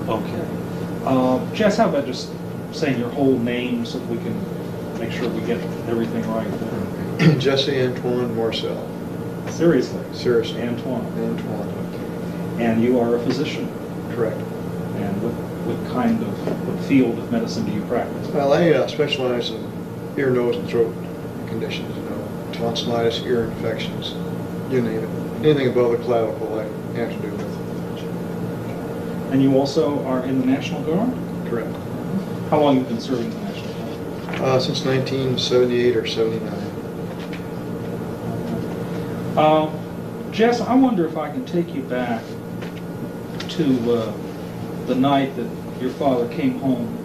Okay. Jess, how about just saying your whole name so that we can make sure we get everything right there? Jesse Antoine Marcel. Seriously? Seriously. Antoine. Antoine. And you are a physician? Correct. And what field of medicine do you practice? Well, I specialize in ear, nose, and throat conditions, tonsillitis, ear infections, you name it. Anything above the clavicle I have to do with. And you also are in the National Guard? Correct. How long have you been serving the National Guard? Since 1978 or 79. Jess, I wonder if I can take you back to the night that your father came home.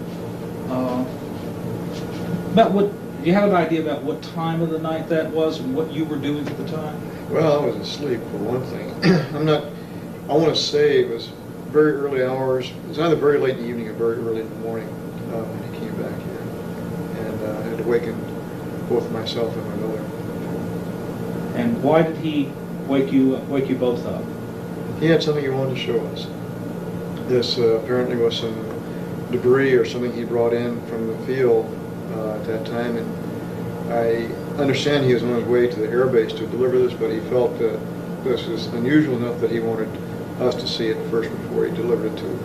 Do you have an idea about what time of the night that was and what you were doing at the time? Well, I was asleep for one thing. I want to say it was very early hours. It was either very late in the evening or very early in the morning when he came back here. And I had awakened both myself and my mother. And why did he wake you both up? He had something he wanted to show us. This apparently was some debris or something he brought in from the field at that time, and I understand he was on his way to the air base to deliver this, but he felt that this was unusual enough that he wanted us to see it first before he delivered it to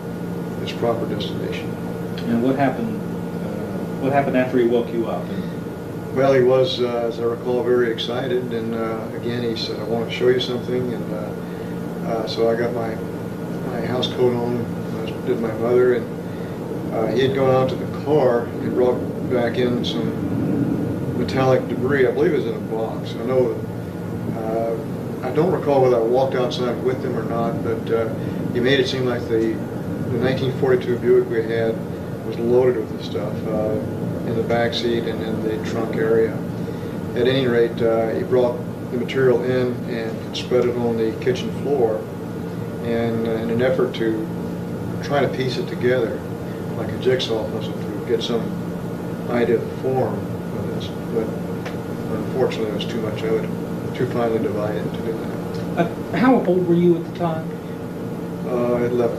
its proper destination. And what happened? What happened after he woke you up? Well, he was, as I recall, very excited, and again he said, "I want to show you something," and so I got my house coat on, as did my mother, and he had gone out to the car and brought back in some metallic debris. I believe it was in a box. I don't recall whether I walked outside with him or not, but he made it seem like the 1942 Buick we had was loaded with the stuff in the back seat and in the trunk area. At any rate, he brought the material in and spread it on the kitchen floor, and in an effort to try to piece it together like a jigsaw puzzle to get some idea of the form of this, but unfortunately there was too much of it, too finely divided to do that. How old were you at the time? 11.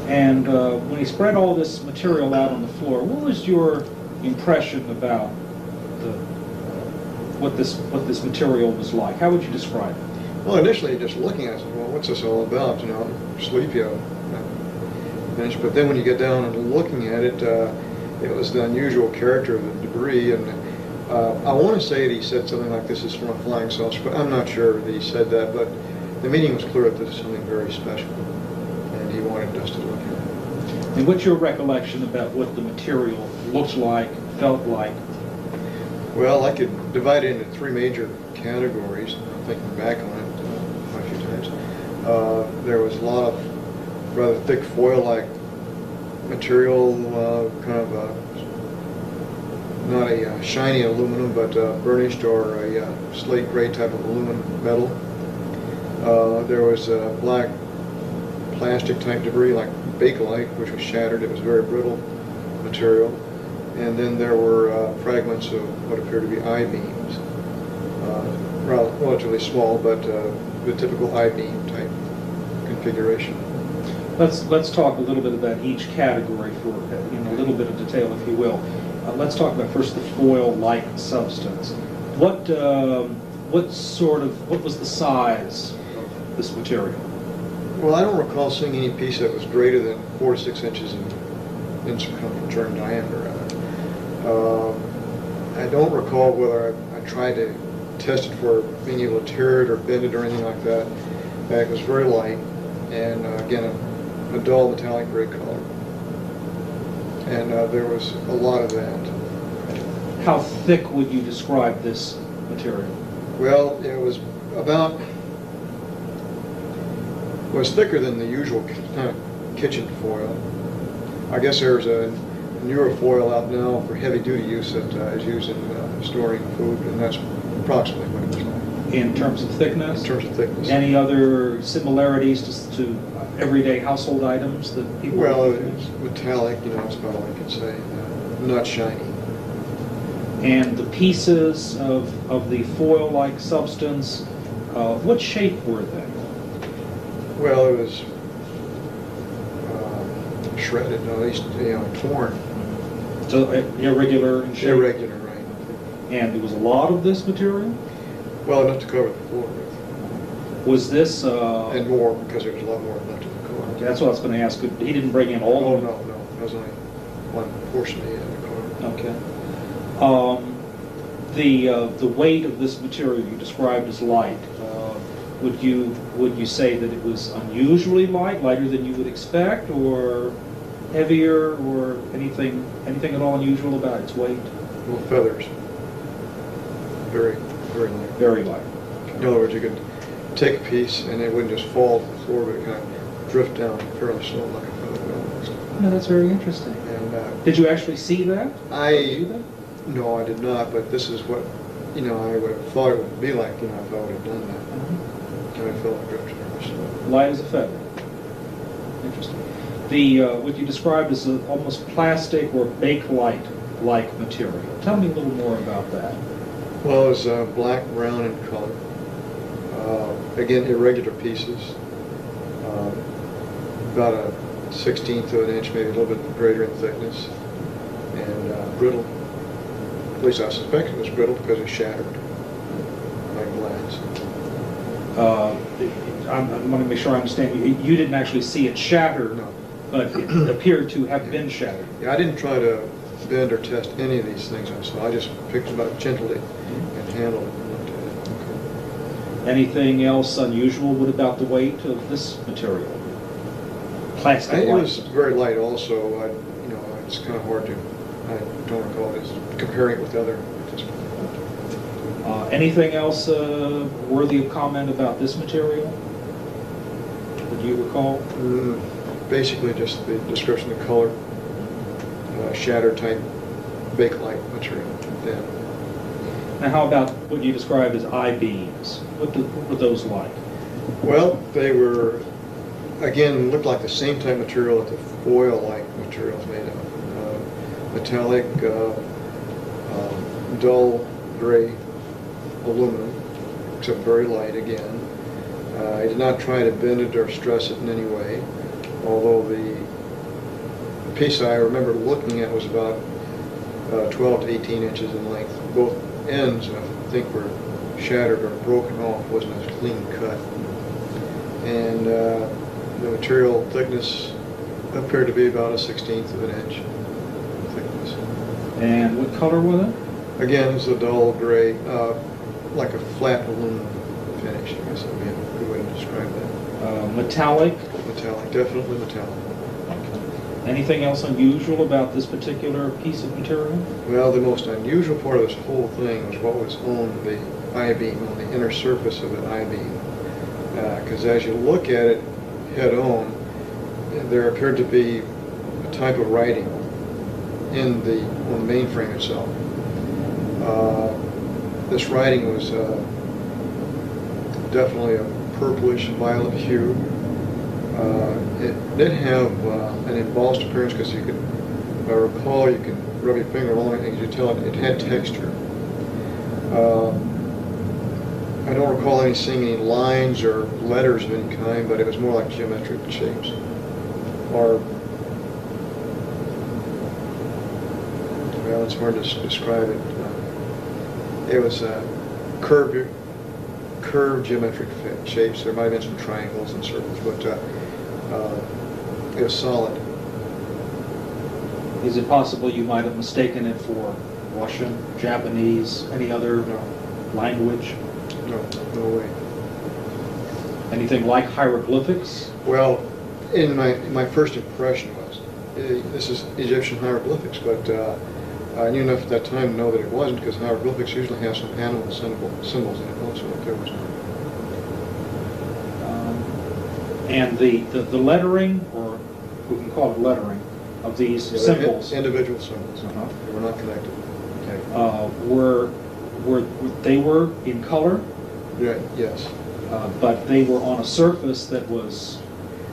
And when he spread all this material out on the floor, what was your impression about what this material was like? How would you describe it? Well, initially just looking at it, I said, well, what's this all about? I'm sleepy. But then when you get down and looking at it, it was the unusual character of the debris, and I want to say that he said something like this is from a flying saucer, but I'm not sure that he said that, but the meaning was clear that this is something very special, and he wanted us to look at it. And what's your recollection about what the material looked like, felt like? Well, I could divide it into three major categories, thinking back on it quite a few times. There was a lot of rather thick foil-like material, kind of not a shiny aluminum, but burnished or a slate gray type of aluminum metal. There was black plastic type debris like bakelite, which was shattered. It was very brittle material. And then there were fragments of what appeared to be I-beams, relatively small, but the typical I-beam type configuration. Let's talk a little bit about each category for in a little bit of detail, if you will. Let's talk about first the foil-like substance. What was the size of this material? Well, I don't recall seeing any piece that was greater than 4 to 6 inches in circumference or in diameter. I don't recall whether I tried to test it for being able to tear it or bend it or anything like that. It was very light, and again, a dull metallic gray color. And there was a lot of that. How thick would you describe this material? Well, it was thicker than the usual kitchen foil. I guess there's a newer foil out now for heavy-duty use that is used in storing food, and that's approximately what it was like. In terms of thickness? In terms of thickness. Any other similarities to everyday household items that people... Well, it's metallic, that's about all I can say. Not shiny. And the pieces of the foil-like substance, what shape were they? Well, it was, shredded, at least, torn. So irregular in shape? Irregular, right. And there was a lot of this material? Well, enough to cover the floor with. Was this... And more, because there was a lot more left in the car. Okay, that's what I was going to ask. He didn't bring in all Oh, of it? no, that was only one portion he had in the car. Okay. The weight of this material you described as light, would you say that it was unusually light, lighter than you would expect, or heavier, or anything at all unusual about its weight? Well, feathers. Very, very light. Very light. In other words, you could take a piece and it wouldn't just fall to the floor, but it kind of drift down fairly slow like a feather bed almost. No, that's very interesting. And did you actually see that? No, I did not, but this is what, I would have thought it would be like, if I would have done that. And I felt it drifted fairly slow. Light as a feather. Interesting. What you described as almost plastic or bake-like material. Tell me a little more about that. Well, it was black, brown in color. Again, irregular pieces. About a 1/16 of an inch, maybe a little bit greater in thickness. And brittle. At least I suspect it was brittle because it shattered like glass. I want to make sure I understand. You didn't actually see it shatter, No. but it appeared to have been shattered. Yeah, I didn't try to bend or test any of these things I saw. I just picked them up gently and handled it and looked at it. Anything else unusual about the weight of this material? Plastic It light. was very light also. It's kind of hard to, I don't recall this, comparing it with other at this point. Anything else worthy of comment about this material? Would you recall? Basically just the description of the color, shatter type bake-like material. Then. Now how about what you described as I-beams? What were those like? Well, they were, again, looked like the same type of material that the foil-like material is made of. Metallic, dull gray aluminum, except very light again. I did not try to bend it or stress it in any way, although the piece I remember looking at was about 12 to 18 inches in length. Both ends, I think, were shattered or broken off, wasn't as clean cut. And the material thickness appeared to be about a 1/16 of an inch thickness. And what color was it? Again, it's a dull gray, like a flat aluminum finish, I guess that would be a good way to describe that. Metallic? Metallic, definitely metallic. Anything else unusual about this particular piece of material? Well, the most unusual part of this whole thing was what was on the I-beam, on the inner surface of the I-beam. Because as you look at it head-on, there appeared to be a type of writing on the mainframe itself. This writing was definitely a purplish violet hue. It did have an embossed appearance because you could, if I recall, you can rub your finger along it and you tell it had texture. I don't recall seeing any lines or letters of any kind, but it was more like geometric shapes. Or, well, it's hard to describe it. It was curved geometric shapes. There might have been some triangles and circles, but it was solid. Is it possible you might have mistaken it for Russian, Japanese, any other language? No way. Anything like hieroglyphics? Well, in my first impression was this is Egyptian hieroglyphics, but I knew enough at that time to know that it wasn't, because hieroglyphics usually have some animal symbols in it also, if there was none. And the lettering, or we can call it lettering, of these symbols. Individual symbols. They were not connected. Okay. They were in color? Yeah, yes. But they were on a surface that was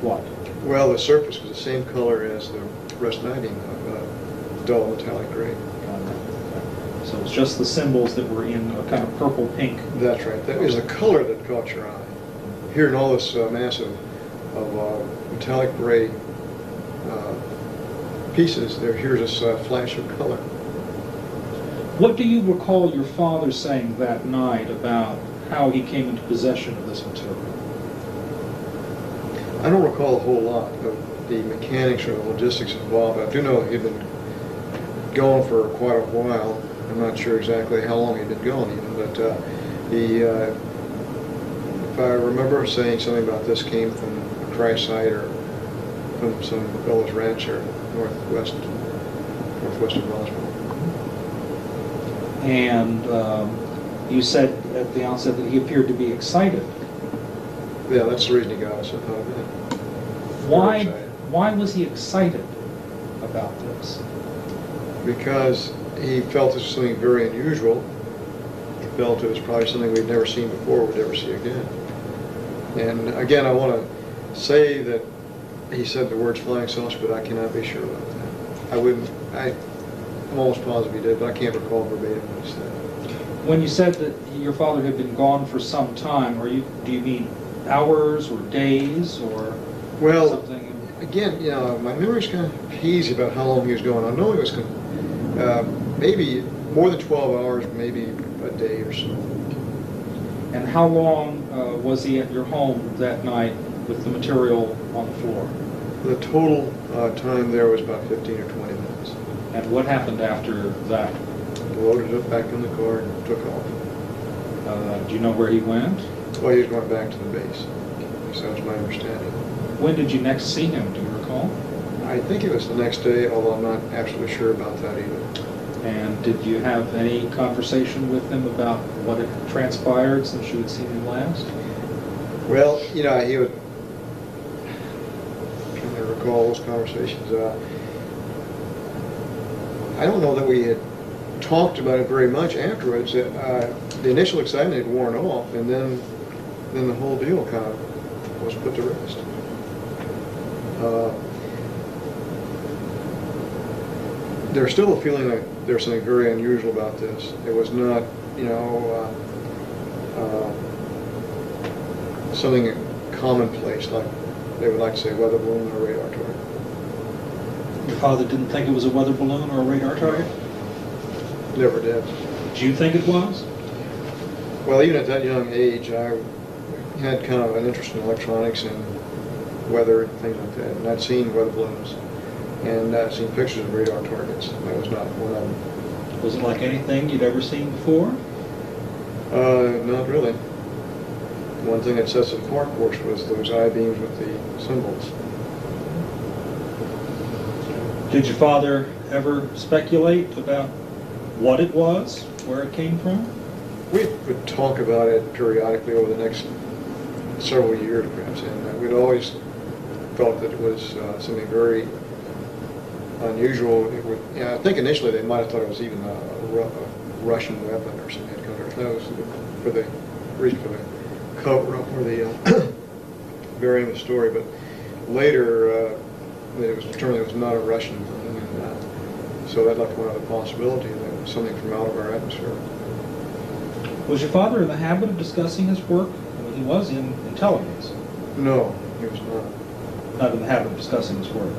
what? Well, the surface was the same color as the rest I-beam, dull metallic gray. So it's just the symbols that were in a kind of purple-pink. That's right. That is the color that caught your eye. Here in all this mass of metallic gray pieces, here's this flash of color. What do you recall your father saying that night about how he came into possession of this material? I don't recall a whole lot of the mechanics or the logistics involved. I do know he'd been gone for quite a while. I'm not sure exactly how long he'd been gone even, but if I remember saying something about this came from a crash site or from some fellow's ranch or northwest of Roswell. And you said at the outset that he appeared to be excited. Yeah, that's the reason he got us. I thought, man, Why was he excited about this? because he felt this was something very unusual. He felt it was probably something we'd never seen before, would never see again. And again, I want to say that he said the words flying saucer, but I cannot be sure about that. I'm almost positive he did, but I can't recall verbatim what he said. When you said that your father had been gone for some time, do you mean hours or days or something? Again, my memory's kind of hazy about how long he was gone. I know he was maybe more than 12 hours, maybe a day or so. And how long was he at your home that night with the material on the floor? The total time there was about 15 or 20 minutes. And what happened after that? Loaded it back in the car and took off. Do you know where he went? Well, he was going back to the base. So that was my understanding. When did you next see him? Do you recall? I think it was the next day, although I'm not absolutely sure about that either. And did you have any conversation with him about what had transpired since you had seen him last? Well, he would, I'm trying to recall those conversations. I don't know that we had talked about it very much afterwards. The initial excitement had worn off, and then the whole deal kind of was put to rest. There's still a feeling that there's something very unusual about this. It was not, something commonplace, like they would like to say weather balloon or radar target. Your father didn't think it was a weather balloon or a radar target? Never did. Did you think it was? Well, even at that young age, I had kind of an interest in electronics and weather and things like that. And I'd seen weather balloons and I'd seen pictures of radar targets. That was not one of them. Was it like anything you'd ever seen before? Not really. One thing that sets it apart, of course, was those I-beams with the symbols. Did your father ever speculate about what it was, where it came from? We would talk about it periodically over the next several years, perhaps, and we'd always thought that it was something very unusual. I think initially they might have thought it was even a Russian weapon or something. That was for the reason for the cover-up or the burying the story. But later, it was determined it was not a Russian one, and so that left one other possibility that it was something from out of our atmosphere. Was your father in the habit of discussing his work? Well, he was in intelligence. No, he was not. Not in the habit of discussing his work.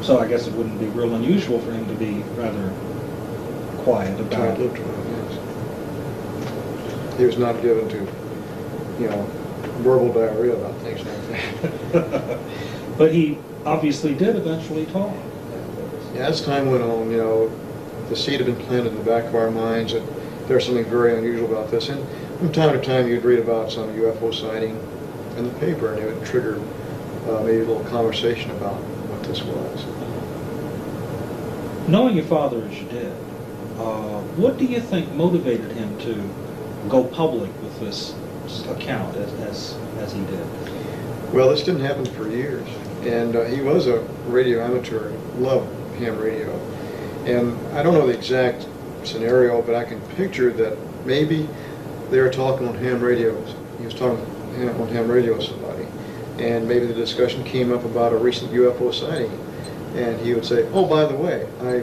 So I guess it wouldn't be real unusual for him to be rather quiet about it. Yes. He was not given to, verbal diarrhea about things like that. But he obviously did eventually talk. Yeah, as time went on, the seed had been planted in the back of our minds that there's something very unusual about this. And from time to time, you'd read about some UFO sighting in the paper, and it would trigger maybe a little conversation about what this was. Knowing your father as you did, what do you think motivated him to go public with this account as he did? Well, this didn't happen for years, and he was a radio amateur, loved ham radio. And I don't know the exact scenario, but I can picture that maybe they were talking on ham radios. He was talking on ham radio with somebody, and maybe the discussion came up about a recent UFO sighting, and he would say, "Oh, by the way, I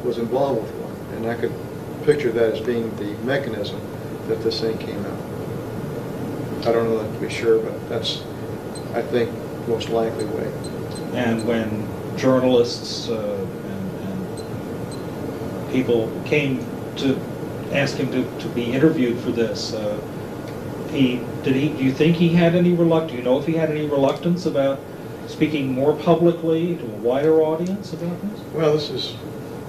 was involved with one," and I could picture that as being the mechanism that this thing came out. I don't know that to be sure, but that's, I think, most likely way. And when journalists and people came to ask him to be interviewed for this, do you think he had any reluctance? Do you know if he had any reluctance about speaking more publicly to a wider audience about this? Well, this is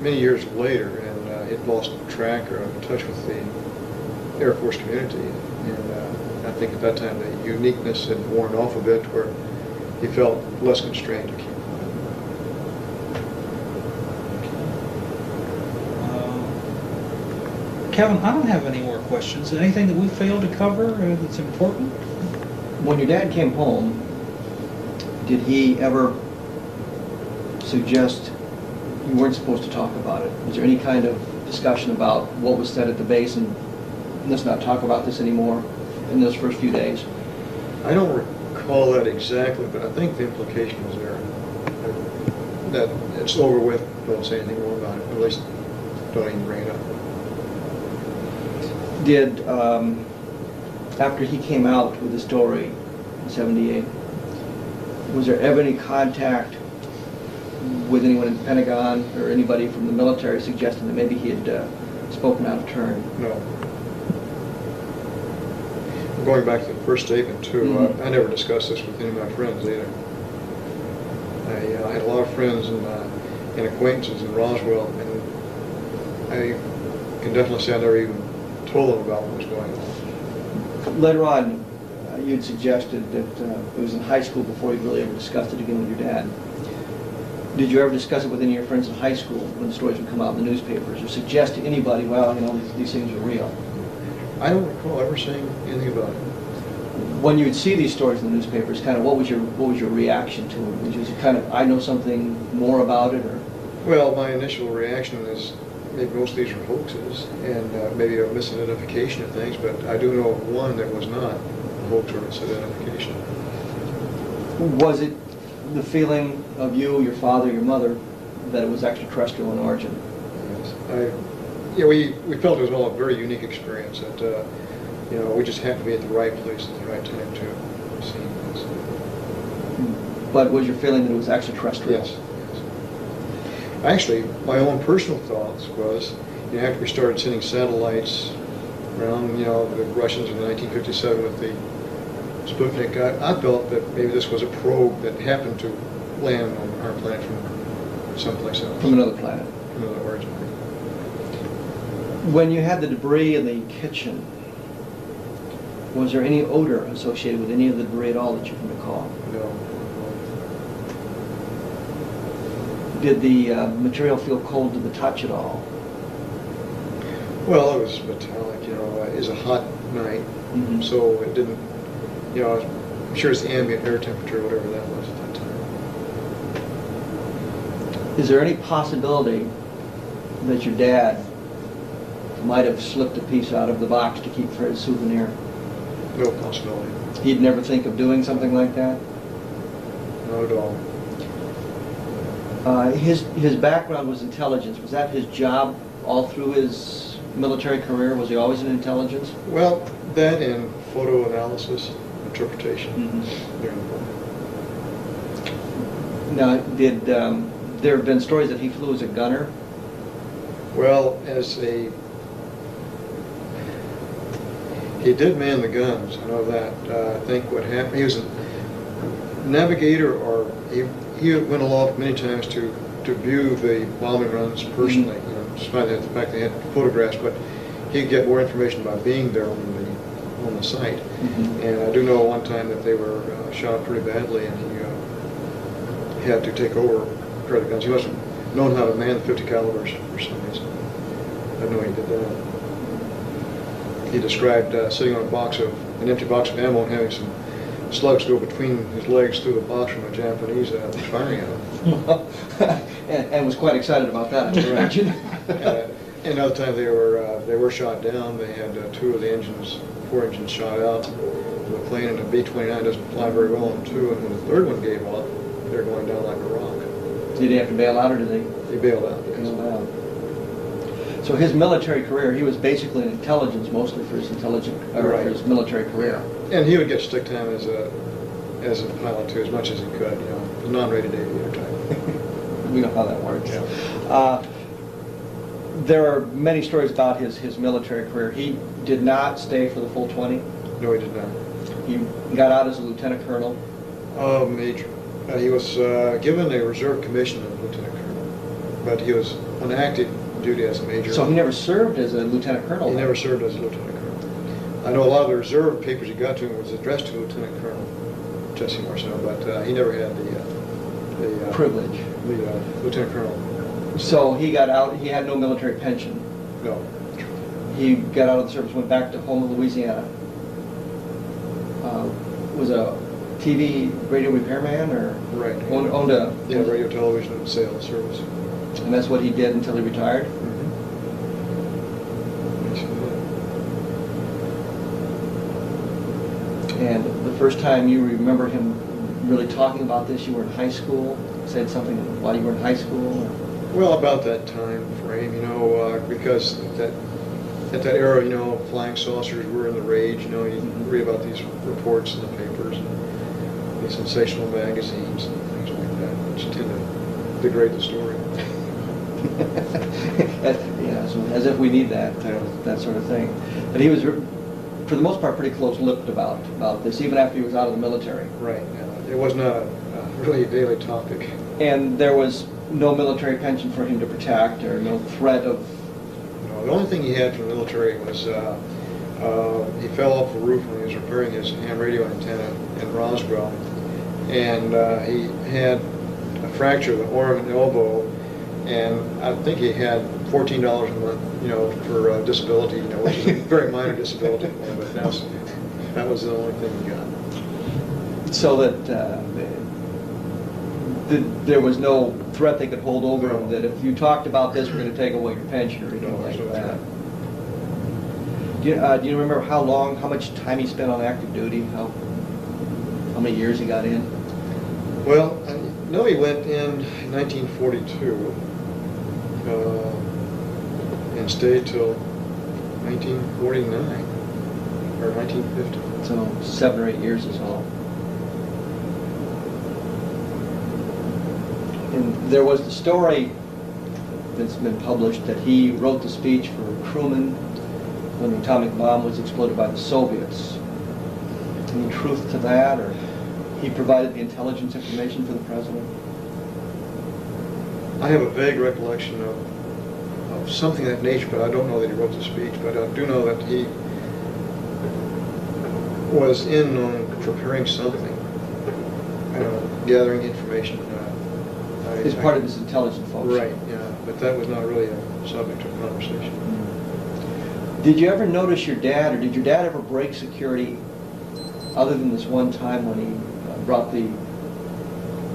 many years later, and he'd lost track or touch with the Air Force community. And I think at that time the uniqueness had worn off a bit, where he felt less constrained to keep quiet. Kevin, I don't have any more questions. Anything that we failed to cover that's important? When your dad came home, did he ever suggest you weren't supposed to talk about it? Was there any kind of discussion about what was said at the base and let's not talk about this anymore in those first few days? I don't recall that exactly, but I think the implication was there. That it's over with, don't say anything more about it, at least don't even bring it up. Did, after he came out with the story in '78, was there ever any contact with anyone in the Pentagon or anybody from the military suggesting that maybe he had spoken out of turn? No. Going back to the first statement too, Mm-hmm. I never discussed this with any of my friends either. I had a lot of friends and acquaintances in Roswell, and I can definitely say I never even told them about what was going on. Later on, you'd suggested that it was in high school before you really ever discussed it again with your dad. Did you ever discuss it with any of your friends in high school when the stories would come out in the newspapers, or suggest to anybody, well, you know, these things are real? I don't recall ever saying anything about it. When you would see these stories in the newspapers, kind of what was your reaction to it? Was it kind of, I know something more about it, or? Well, my initial reaction is maybe most of these are hoaxes, and maybe a misidentification of things, but I do know of one that was not a hoax or misidentification. Was it the feeling of you, your father, your mother, that it was extraterrestrial in origin? Yes. We felt it was all a very unique experience, that we just happened to be at the right place at the right time to see this. But was your feeling that it was extraterrestrial? Yes. Actually, my own personal thoughts was, after we started sending satellites around, the Russians in 1957 with the Sputnik, I felt that maybe this was a probe that happened to land on our planet from someplace else. From another planet? From another origin. When you had the debris in the kitchen, was there any odor associated with any of the debris at all that you can recall? No. Did the material feel cold to the touch at all? Well, it was metallic, it was a hot night, Mm-hmm. so it didn't, I'm sure it's the ambient air temperature, whatever that was at that time. Is there any possibility that your dad might have slipped a piece out of the box to keep for his souvenir? No possibility. He'd never think of doing something like that? Not at all. His background was intelligence. Was that his job all through his military career? Was he always in intelligence? Well, that and photo analysis, interpretation. Mm-hmm. They're important. Now, did there have been stories that he flew as a gunner? Well, he did man the guns, I know that. I think what happened, he was a navigator, or he went aloft many times to view the bombing runs personally, despite the fact they had photographs, but he'd get more information by being there on the site. Mm-hmm. And I do know one time that they were shot pretty badly, and he had to take over credit guns. He must have known how to man the 50 calibers for some reason. I know he did that. He described sitting on an empty box of ammo and having some slugs go between his legs through the box from a Japanese firing at him. and was quite excited about that, I can imagine. And another time they were shot down. They had four engines shot out. The plane and the B-29 doesn't fly very well on two, and when the third one gave up, they're going down like a rock. Did he have to bail out, or did they? They bailed out. Yes. Bailed out. So his military career, he was basically in intelligence mostly for his Right. his military career. And he would get stick time as as a pilot too, as much as he could, you know, a non-rated aviator type. We know how that works. Yeah. There are many stories about his military career. He did not stay for the full 20. No, he did not. He got out as a lieutenant colonel. Major. He was given a reserve commission of lieutenant colonel, but he was on active duty as a major. So he never served as a lieutenant colonel? He then? never served as a lieutenant colonel. I know a lot of the reserve papers he got to him was addressed to Lieutenant Colonel Jesse Marcel, but he never had the privilege. The lieutenant colonel. So he got out. He had no military pension. No. He got out of the service, went back to home in Louisiana. Was a TV radio repairman, or Right. owned a radio, television, and sales service. and that's what he did until he retired. And the first time you remember him really talking about this, you were in high school. Said something while you were in high school. Well, about that time frame, you know, because at that era, you know, flying saucers were in the rage. You know, you read about these reports in the papers and these sensational magazines and things like that, which tend to degrade the story. As if we need that sort of thing. But he was, for the most part, pretty close-lipped about this, even after he was out of the military. Right. It was not a really daily topic. And there was no military pension for him to protect, or no threat of... No, the only thing he had from the military was he fell off the roof when he was repairing his ham radio antenna in Roswell, and he had a fracture of the Oregon elbow, and I think he had $14 a month, you know, for disability, you know, which is a very minor disability, but that was the only thing he got. So that there was no threat they could hold over him, that if you talked about this, we're going to take away your pension or anything like that. Do you remember how much time he spent on active duty? How many years he got in? Well, I know he went in 1942 and stayed till 1949 or 1950. So 7 or 8 years is all. And there was the story that's been published that he wrote the speech for Truman when the atomic bomb was exploded by the Soviets. Any truth to that, or he provided the intelligence information for the president? I have a vague recollection of something of that nature, but I don't know that he wrote the speech. But I do know that he was in on preparing something, gathering information. It's part of his intelligence function. Right, yeah, but that was not really a subject of conversation. Did you ever notice your dad, or did your dad ever break security other than this one time when he brought the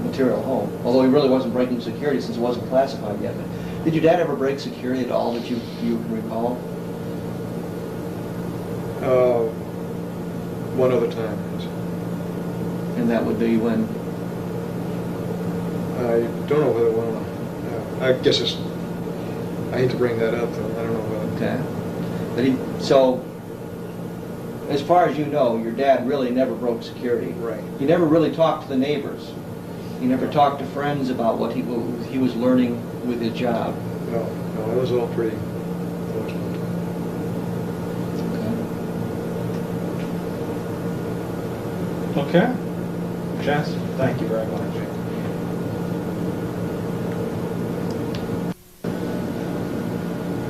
material home? Although he really wasn't breaking security since it wasn't classified yet. But did your dad ever break security at all that you can recall? One other time, yes. And that would be when? I don't know whether one. I guess it's. I hate to bring that up, though. I don't know whether. Okay. So, as far as you know, your dad really never broke security. Right. He never really talked to the neighbors. He never talked to friends about what he was learning with his job. No, it was all pretty close. Okay. Jess, thank you very much.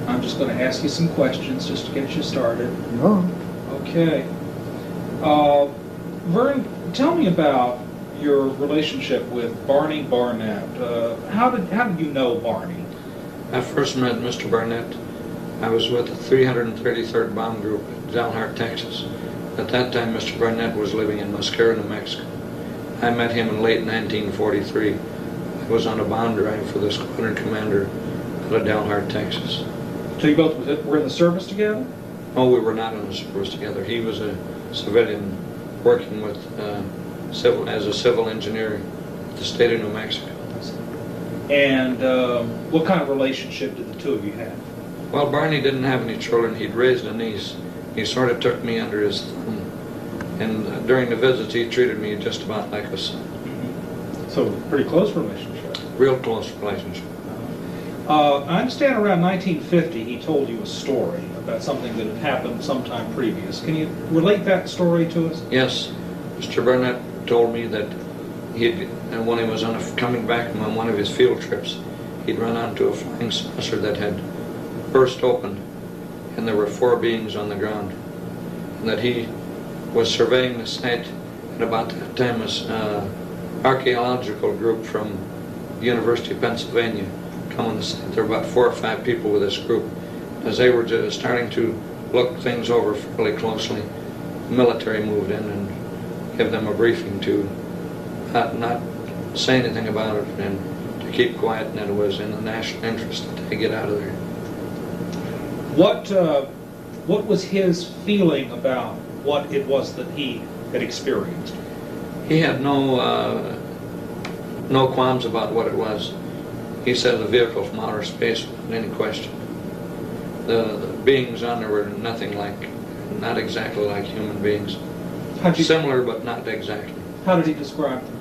I'm just going to ask you some questions just to get you started. No. Okay. Vern, tell me about your relationship with Barney Barnett. How did you know Barney? I first met Mr. Barnett. I was with the 333rd Bomb Group in Dalhart, Texas. At that time, Mr. Barnett was living in Mosquera, New Mexico. I met him in late 1943. I was on a bomb drive for the squadron commander out of Dalhart, Texas. So you both were in the service together? Oh, we were not in the service together. He was a civilian working with as a civil engineer at the state of New Mexico. And what kind of relationship did the two of you have? Well, Barney didn't have any children. He'd raised a niece. He sort of took me under his thumb And during the visits, he treated me just about like a son. So, pretty close relationship. Real close relationship. I understand around 1950 he told you a story about something that had happened sometime previous. Can you relate that story to us? Yes, Mr. Burnett told me that when he was coming back from one of his field trips, he'd run onto a flying saucer that had burst open, and there were 4 beings on the ground, and that he was surveying the site, and about that time an archaeological group from the University of Pennsylvania come on the site. There were about 4 or 5 people with this group. As they were just starting to look things over fairly closely, the military moved in and gave them a briefing to not say anything about it and to keep quiet, and that it was in the national interest that they get out of there. What was his feeling about what it was that he had experienced? He had no qualms about what it was. He said the vehicle from outer space without any question. The beings on there were not exactly like human beings. Similar, but not exactly. How did he describe them?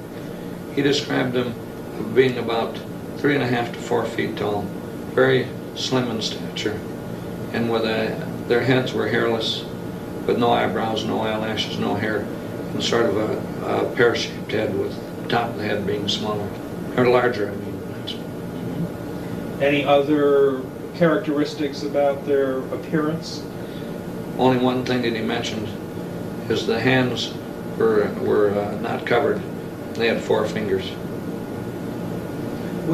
He described them as being about 3.5 to 4 feet tall, very slim in stature, and with their heads were hairless, with no eyebrows, no eyelashes, no hair, and sort of a pear-shaped head, with the top of the head being smaller, or larger, I mean. Any other characteristics about their appearance? Only one thing that he mentioned is the hands were not covered. They had 4 fingers.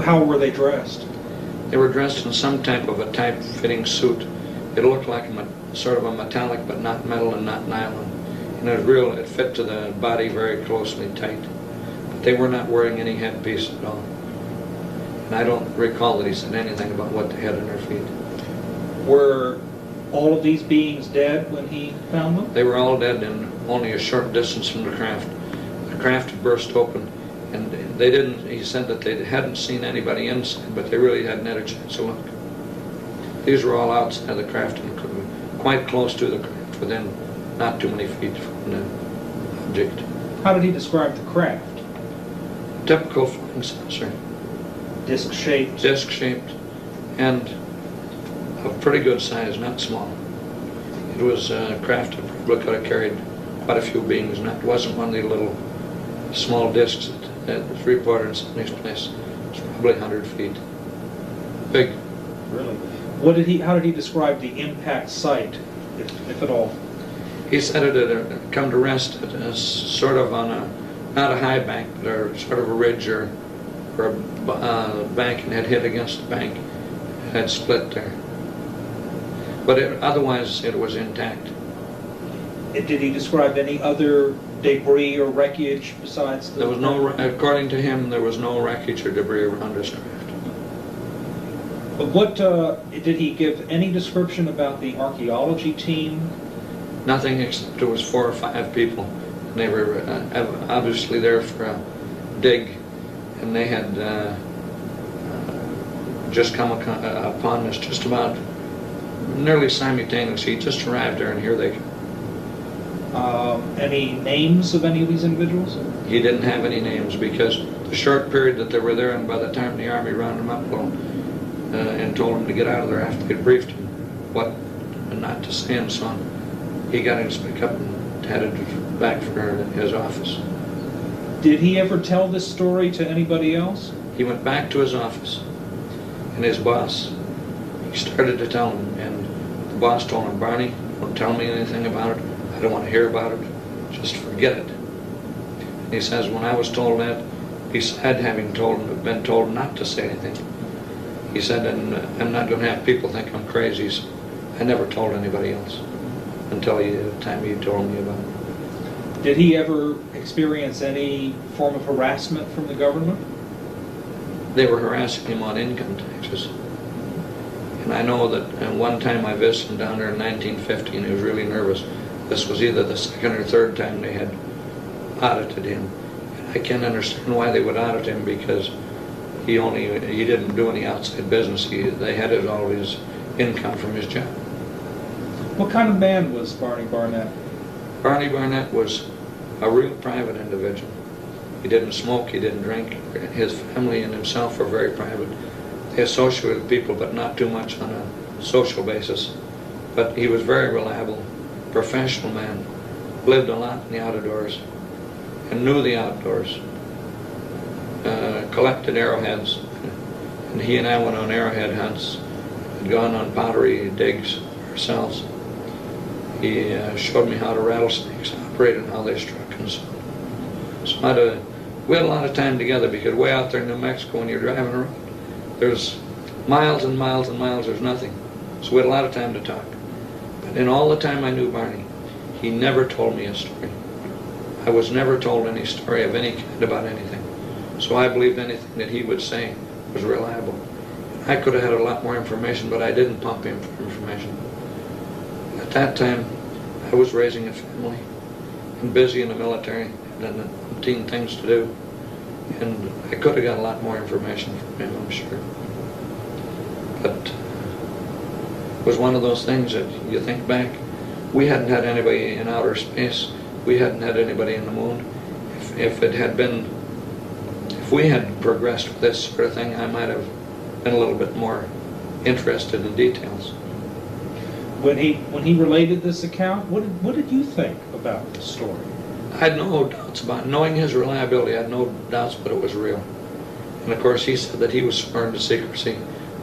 How were they dressed? They were dressed in some type of a tight-fitting suit. It looked like sort of a metallic, but not metal and not nylon. And it fit to the body very closely, tight. But they were not wearing any headpiece at all. And I don't recall that he said anything about what they had on their feet. Were all of these beings dead when he found them? They were all dead and only a short distance from the craft. The craft had burst open, and he said that they hadn't seen anybody inside, but they really hadn't had a chance to look. These were all outside the craft and quite close to the craft, within not too many feet from the object. How did he describe the craft? Typical flying saucer. Disc-shaped? Disc-shaped, and of pretty good size, not small. It was a craft that probably could have carried quite a few beings. It wasn't one of the little small discs that was reported in somebody's place. It was probably 100 feet. Big. Really? How did he describe the impact site, if at all? He said it had come to rest at sort of on not a high bank, but sort of a ridge or a bank, and had hit against the bank. It had split there. But otherwise it was intact. Did he describe any other debris or wreckage besides the... There was no, according to him, there was no wreckage or debris around his craft. But did he give any description about the archaeology team? Nothing, except there was 4 or 5 people. And they were obviously there for a dig, and they had just come upon this just about nearly simultaneously. He just arrived there, and here they come. Any names of any of these individuals? He didn't have any names, because the short period that they were there, and by the time the Army rounded him up and told him to get out of there after they'd briefed him what and not to say and so on, he got his pickup and headed back for his office. Did he ever tell this story to anybody else? He went back to his office, and his boss, he started to tell him, and the boss told him, "Barney, don't tell me anything about it. I don't want to hear about it. Just forget it." And he says, when I was told that, beside having been told not to say anything, he said, and I'm not going to have people think I'm crazy, so I never told anybody else until the time he told me about it. Did he ever experience any form of harassment from the government? They were harassing him on income taxes. And I know that one time I visited him down there in 1950, and he was really nervous. This was either the 2nd or 3rd time they had audited him. And I can't understand why they would audit him, because he didn't do any outside business. They had all his income from his job. What kind of man was Barney Barnett? Barney Barnett was a real private individual. He didn't smoke, he didn't drink. His family and himself were very private. They associated with people, but not too much on a social basis. But he was very reliable, professional man, lived a lot in the outdoors, and knew the outdoors. Collected arrowheads, and he and I went on arrowhead hunts, had gone on pottery digs ourselves. He showed me how the rattlesnakes operated and how they struck and so on. So we had a lot of time together, because way out there in New Mexico, when you're driving around, there's miles and miles and miles, there's nothing. So we had a lot of time to talk. But in all the time I knew Barney, he never told me a story. I was never told any story of any kind about anything. So I believed anything that he would say was reliable. I could have had a lot more information, but I didn't pump him for information. At that time, I was raising a family and busy in the military, and 15 things to do. And I could have got a lot more information from him, I'm sure. But it was one of those things that you think back, we hadn't had anybody in outer space, we hadn't had anybody in the moon. If it had been, if we had progressed with this sort of thing, I might have been a little bit more interested in details. When he related this account, what did you think about the story? I had no doubts about it. Knowing his reliability, I had no doubts, but it was real. And of course, he said that he was sworn to secrecy.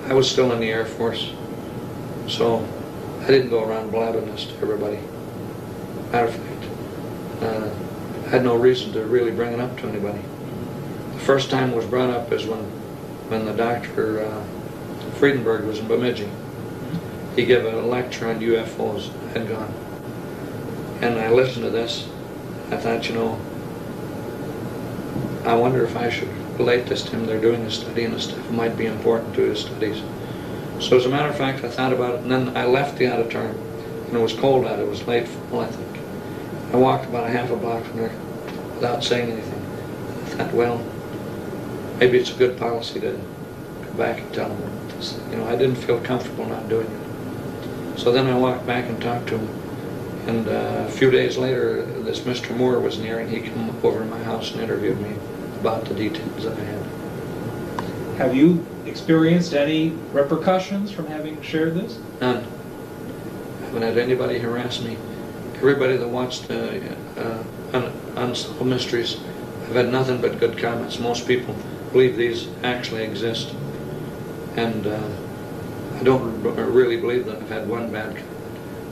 I was still in the Air Force, so I didn't go around blabbing this to everybody. Matter of fact, I had no reason to really bring it up to anybody. The first time it was brought up is when the Dr. Friedenberg was in Bemidji. He gave a lecture on UFOs. I had gone. And I listened to this. I thought, you know, I wonder if I should relate this to him. They're doing a study, and the stuff might be important to his studies. So as a matter of fact, I thought about it, and then I left the auditorium, and it was cold out. It was late fall, I think. I walked about a half a block from there without saying anything. I thought, well, maybe it's a good policy to go back and tell him this. You know, I didn't feel comfortable not doing it. So then I walked back and talked to him. And a few days later, this Mr. Moore was near, and he came over to my house and interviewed me about the details that I had. Have you experienced any repercussions from having shared this? None. I haven't had anybody harass me. Everybody that watched Unsolved Mysteries, I've had nothing but good comments. Most people believe these actually exist. And I don't really believe that I've had one bad comment.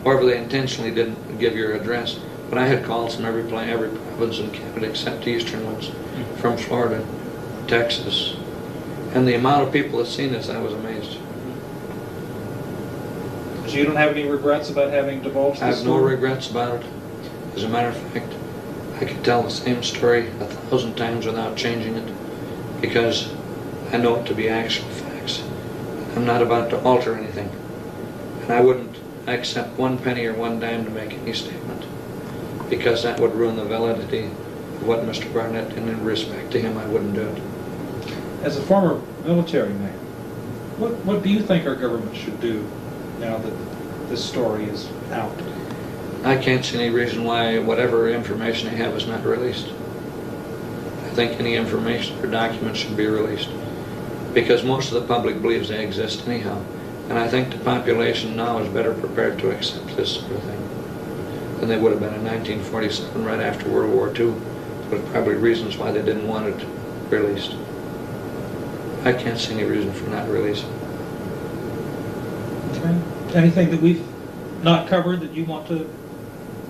However, they intentionally didn't give your address. But I had calls from every province in Canada except the eastern ones, from Florida, Texas. And the amount of people that seen this, I was amazed. So you don't have any regrets about having divulged I this have no story? regrets about it. As a matter of fact, I could tell the same story 1,000 times without changing it, because I know it to be actual facts. I'm not about to alter anything. And I wouldn't accept one penny or one dime to make any statement, because that would ruin the validity of what Mr. Barnett, and in respect to him, I wouldn't do it. As a former military man, what do you think our government should do now that this story is out? I can't see any reason why whatever information they have is not released. I think any information or documents should be released, because most of the public believes they exist anyhow. And I think the population now is better prepared to accept this sort of thing than they would have been in 1947, right after World War II. There was probably reasons why they didn't want it released. I can't see any reason for not releasing. Okay. Anything that we've not covered that you want to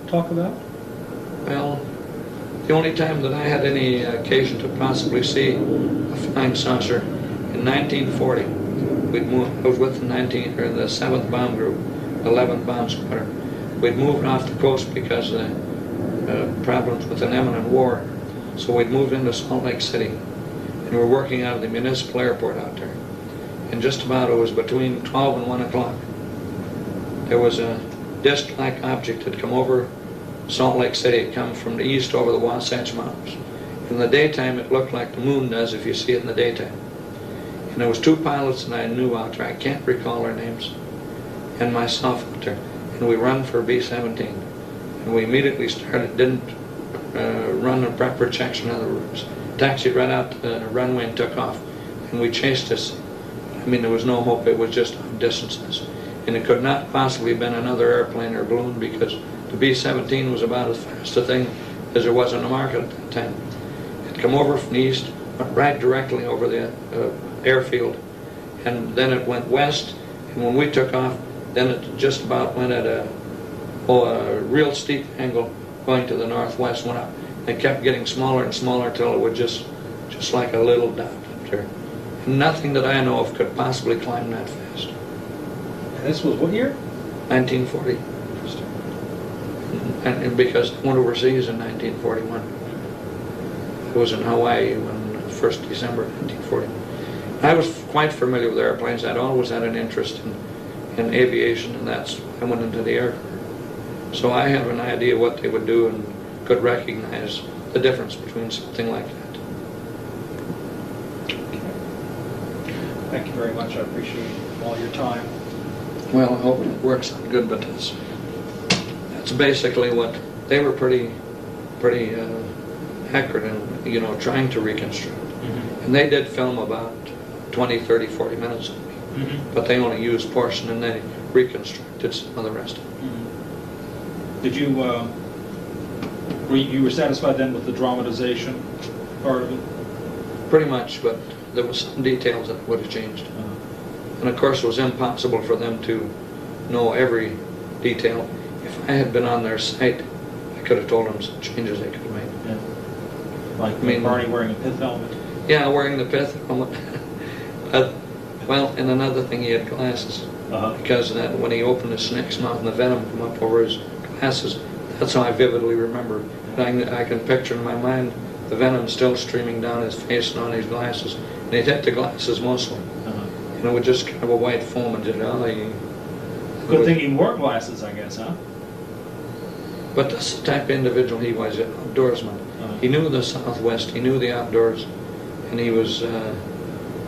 talk about? Well, the only time that I had any occasion to possibly see a flying saucer, in 1940, I was with the 7th Bomb Group, 11th Bomb Squadron. We'd moved off the coast because of the problems with an imminent war. So we'd moved into Salt Lake City, and we were working out of the municipal airport out there. And just about, it was between 12 and 1 o'clock, there was a disc-like object that had come over Salt Lake City. It come from the east over the Wasatch Mountains. In the daytime, it looked like the moon does if you see it in the daytime. And there was 2 pilots that I knew out there, I can't recall their names, and myself out there. And we run for B-17. And we immediately started, didn't run the proper checks and other routes. Taxied right out to the runway and took off. And we chased this. I mean, there was no hope. It was just distances. And it could not possibly have been another airplane or balloon, because the B-17 was about as fast a thing as there was on the market at that time. It come over from the east, went right directly over the airfield, and then it went west. And when we took off, then it just about went at a real steep angle going to the northwest, went up. It kept getting smaller and smaller till it was just like a little dot up there. And nothing that I know of could possibly climb that fast. And this was what year? 1940. And because I went overseas in 1941. I was in Hawaii on 1st December 1940. I was quite familiar with airplanes. I'd always had an interest in aviation, and that's why I went into the Air Corps. So I have an idea what they would do and could recognize the difference between something like that. Thank you very much. I appreciate all your time. Well, I hope it works out good, but that's basically what they were pretty accurate in, you know, trying to reconstruct. And they did film about 20, 30, 40 minutes of me, but they only used portion and they reconstructed some of the rest of it. Did you, you were satisfied then with the dramatization part of it? Pretty much, but there was some details that would have changed. And of course it was impossible for them to know every detail. If I had been on their site, I could have told them some changes they could have made. Yeah. Like Barney wearing a pith helmet? Yeah, wearing the pith helmet. Well, and another thing, he had glasses. Because when he opened his snake's mouth and the venom came up over his glasses, that's how I vividly remember. I can picture in my mind the venom still streaming down his face and on his glasses. And he'd hit the glasses mostly. And it was just kind of a white foam and just, Good thing he wore glasses, I guess, huh? But that's the type of individual he was, an outdoorsman. He knew the Southwest, he knew the outdoors, and he was the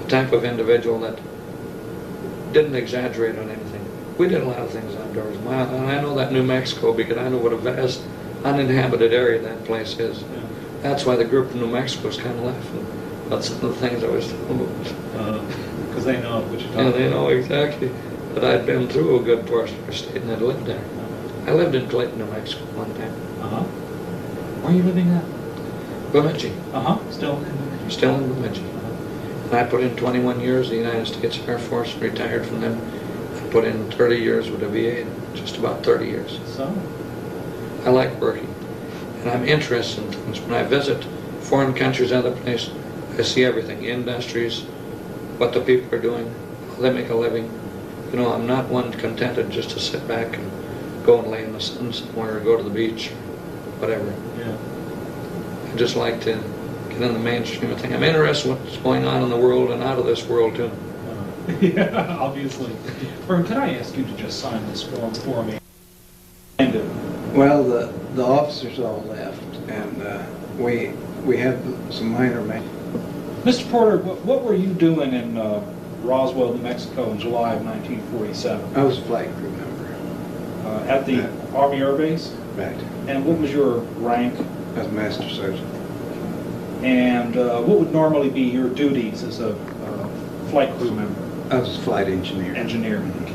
type of individual that didn't exaggerate on anything. We did a lot of things outdoors. And I know that New Mexico because I know what a vast uninhabited area that place is. Yeah. That's why the group from New Mexico was kind of laughing about some of the things I was telling them. Because they know what you're talking Yeah, about. they know exactly that I'd been through a good portion of the state and I'd lived there. I lived in Clayton, New Mexico one time. Where are you living now? Bemidji. Still in Bemidji. Still in Bemidji. And I put in 21 years in the United States Air Force, retired from them. I put in 30 years with the VA, just about 30 years. So? I like working. And I'm interested in things. When I visit foreign countries, other places, I see everything. Industries, what the people are doing, how they make a living. You know, I'm not one contented just to sit back and go and lay in the sun somewhere or go to the beach, whatever. Yeah. I just like to get in the mainstream of things. I'm interested in what's going on in the world and out of this world too. Yeah, obviously. Vern, could I ask you to just sign this form for me? Well, the officers all left, and we have some minor maintenance. Mr. Porter, what were you doing in Roswell, New Mexico in July of 1947? I was a flight crew member. At the Army Air Base? Right. And what was your rank? I was master sergeant. And what would normally be your duties as a flight crew member? I was a flight engineer. Engineer. Okay.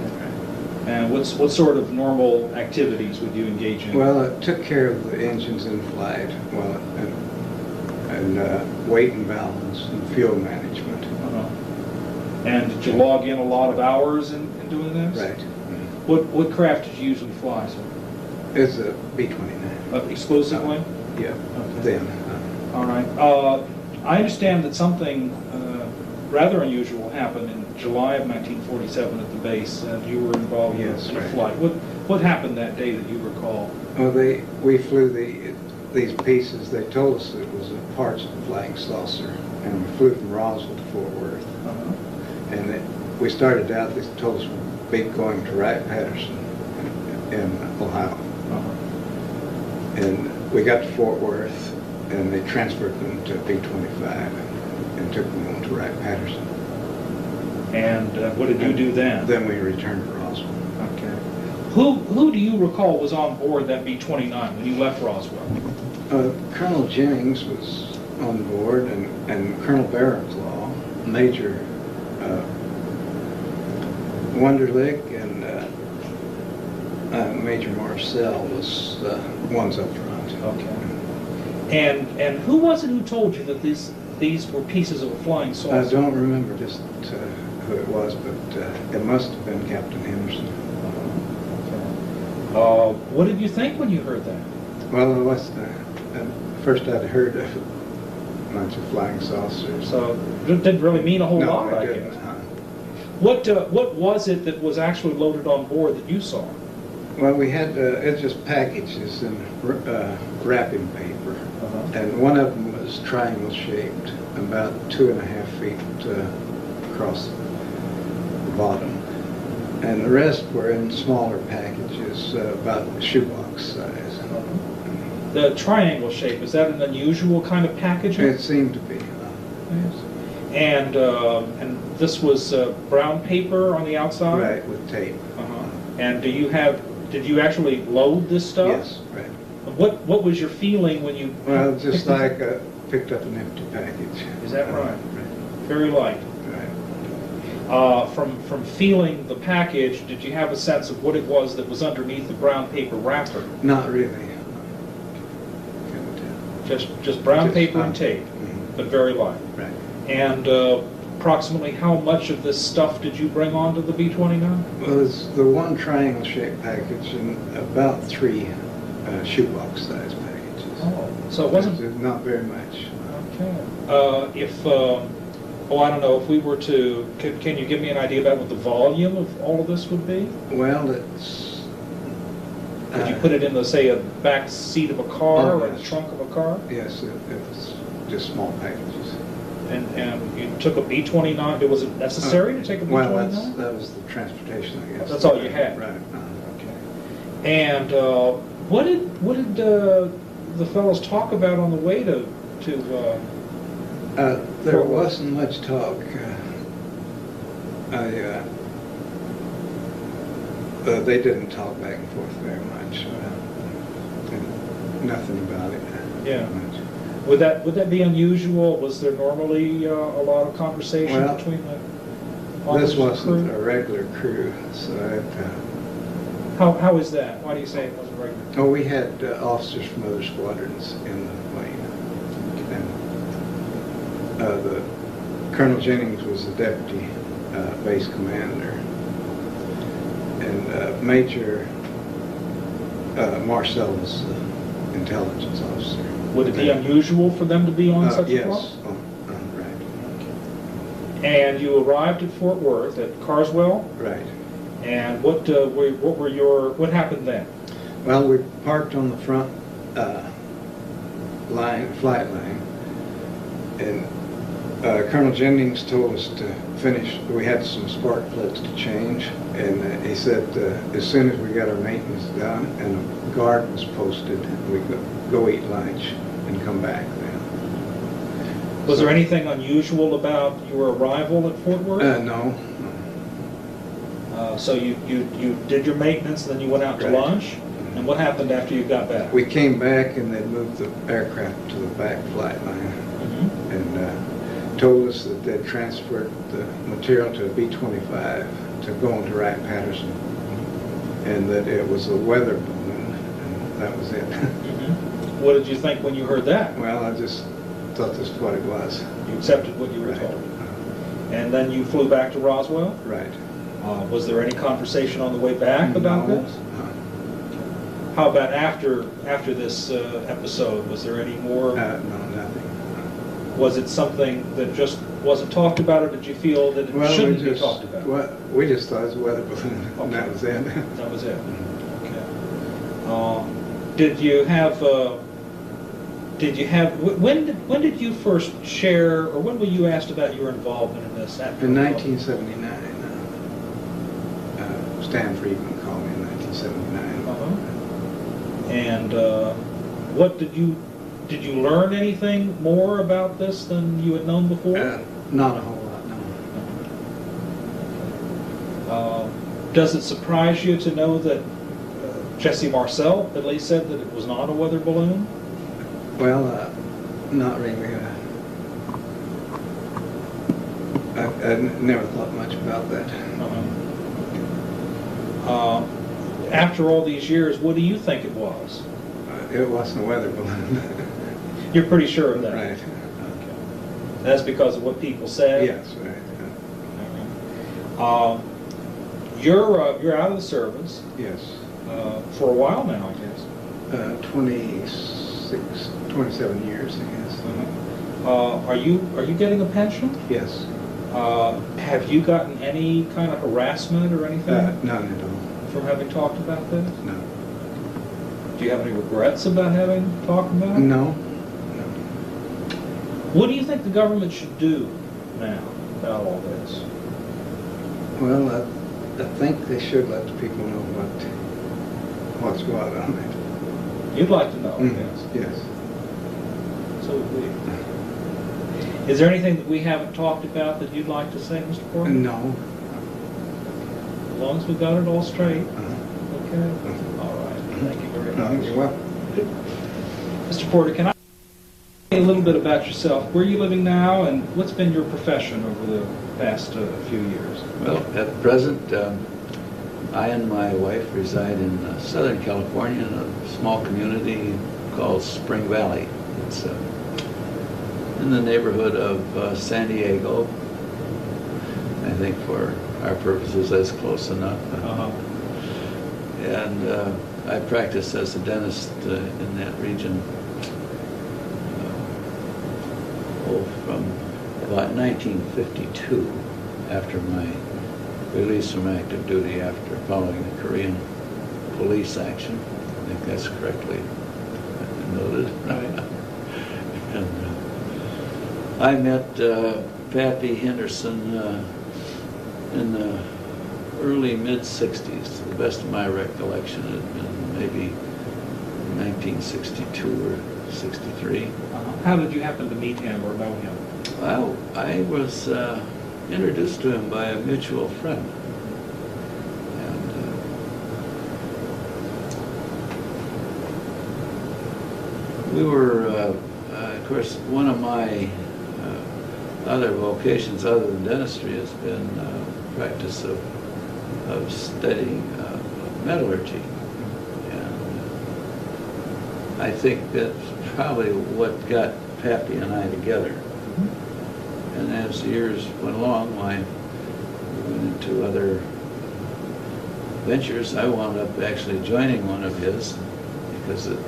And what sort of normal activities would you engage in? Well, I took care of the engines in flight, and weight and balance and fuel management. And did you log in a lot of hours in doing this? Right. What craft did you usually fly, sir? It's a B-29. Exclusively? Yeah. Okay. Then. All right. I understand that something rather unusual happened in July of 1947 at the base, and you were involved in a flight. What happened that day that you recall? Well, we flew these pieces. They told us it was parts of a flying saucer, and we flew from Roswell to Fort Worth. And we started out. They told us we'd be going to Wright-Patterson in Ohio. And we got to Fort Worth, and they transferred them to B-25 and took them on to Wright-Patterson. And what did you do then? Then we returned to Roswell. Okay. Who do you recall was on board that B-29 when you left Roswell? Colonel Jennings was on board, and Colonel Barraclaw, Major Wunderlich, and Major Marcel was ones up front. Okay. And who was it who told you that these were pieces of a flying saucer? I don't remember just who it was, but it must have been Captain Henderson. What did you think when you heard that? Well, it was first I'd heard of a bunch of flying saucers. So it didn't really mean a whole No, lot, I it didn't. guess. What was it that was actually loaded on board that you saw? Well, we had it's just packages in wrapping paper, and one of them was triangle shaped, about 2.5 feet across the bottom, and the rest were in smaller packages, about shoebox size. The triangle shape, is that an unusual kind of packaging? It seemed to be. Yes. And this was brown paper on the outside? Right, with tape. And did you actually load this stuff? Yes, right. What was your feeling when you... Well, just like picked up an empty package. Is that right? Right. Very light. Right. From feeling the package, did you have a sense of what it was that was underneath the brown paper wrapper? Not really. Just brown Just paper fine. and tape, Mhm. but very light. Right. And approximately how much of this stuff did you bring onto the B-29? Well, it's the one triangle-shaped package and about 3 shoebox-sized packages. Oh, so it wasn't... Not very much. Okay. I don't know, if we were to... Can you give me an idea about what the volume of all of this would be? Well, it's... Could you put it in, say, a back seat of a car or the yes. trunk of a car? Yes, it was just small packages. And you took a B-29, was it necessary to take a B-29? Well, that was the transportation, I guess. That's all you had? Right. Okay. And what did the fellows talk about on the way to There wasn't much talk. They didn't talk back and forth very much. Nothing about it. Yeah. Much. Would that be unusual? Was there normally a lot of conversation Well, between the This officers and wasn't crew? a regular crew, so How is that? Why do you say it wasn't regular? we had officers from other squadrons in the plane. And the Colonel Jennings was the deputy base commander, and Major Marcel was the intelligence officer. Would it be unusual for them to be on such a yes. flight? Right. And you arrived at Fort Worth at Carswell, Right. and what happened then? Well, we parked on the front flight line, and Colonel Jennings told us to finish. We had some spark plugs to change, and he said as soon as we got our maintenance done and a guard was posted, we could go eat lunch and come back then. Was there anything unusual about your arrival at Fort Worth? No. So you did your maintenance, then you went out to Right. lunch, and what happened after you got back? We came back and they moved the aircraft to the back flight line Mhm. and told us that they'd transferred the material to a B-25 to go into Wright-Patterson, and that it was a weather balloon, and that was it. Mhm. What did you think when you heard that? Well, I just thought this was what it was. You accepted what you were Right. told. And then you flew back to Roswell? Right. Was there any conversation on the way back about No. this? How about after this episode? Was there any more? No, nothing. Was it something that just wasn't talked about, or did you feel that it shouldn't be talked about? We just thought it was a weather balloon, and that was it. That was it. Okay. Did you have? When did you first share, or when were you asked about your involvement in this? In 1979, Stan Friedman called me in 1979. And what did you learn anything more about this than you had known before? Not a whole lot, no. Does it surprise you to know that Jesse Marcel at least said that it was not a weather balloon? Well, not really. I never thought much about that. After all these years, what do you think it was? It wasn't a weather balloon. You're pretty sure of that? Right. Okay. That's because of what people said? Yes, right. You're out of the service Yes. for a while now, I guess. 27 years, I guess. Are you getting a pension? Yes. Have you gotten any kind of harassment or anything None at all. from having talked about this? No. Do you have any regrets about having talked about it? No. What do you think the government should do now about all this? Well, I think they should let the people know what's what on it. You'd like to know, Mm, yes. yes. So would we. Is there anything that we haven't talked about that you'd like to say, Mr. Porter? No. As long as we got it all straight. Okay. Uh-huh. All right. Thank you very No, much. you're welcome. Mr. Porter, can I say a little bit about yourself? Where are you living now, and what's been your profession over the past few years? Well, at present, I and my wife reside in Southern California in a small community called Spring Valley. It's in the neighborhood of San Diego. I think for our purposes that's close enough. And I practiced as a dentist in that region from about 1952, after my release from active duty after following the Korean police action. I think that's correctly noted. Right. And I met Pappy Henderson in the early mid-60s. To the best of my recollection, it had been maybe 1962 or 63. How did you happen to meet him or know him? Well, I was introduced to him by a mutual friend. And we were, of course, one of my other vocations other than dentistry has been practice of studying metallurgy. And I think that's probably what got Pappy and I together. And as the years went along, I went into other ventures. I wound up actually joining one of his because it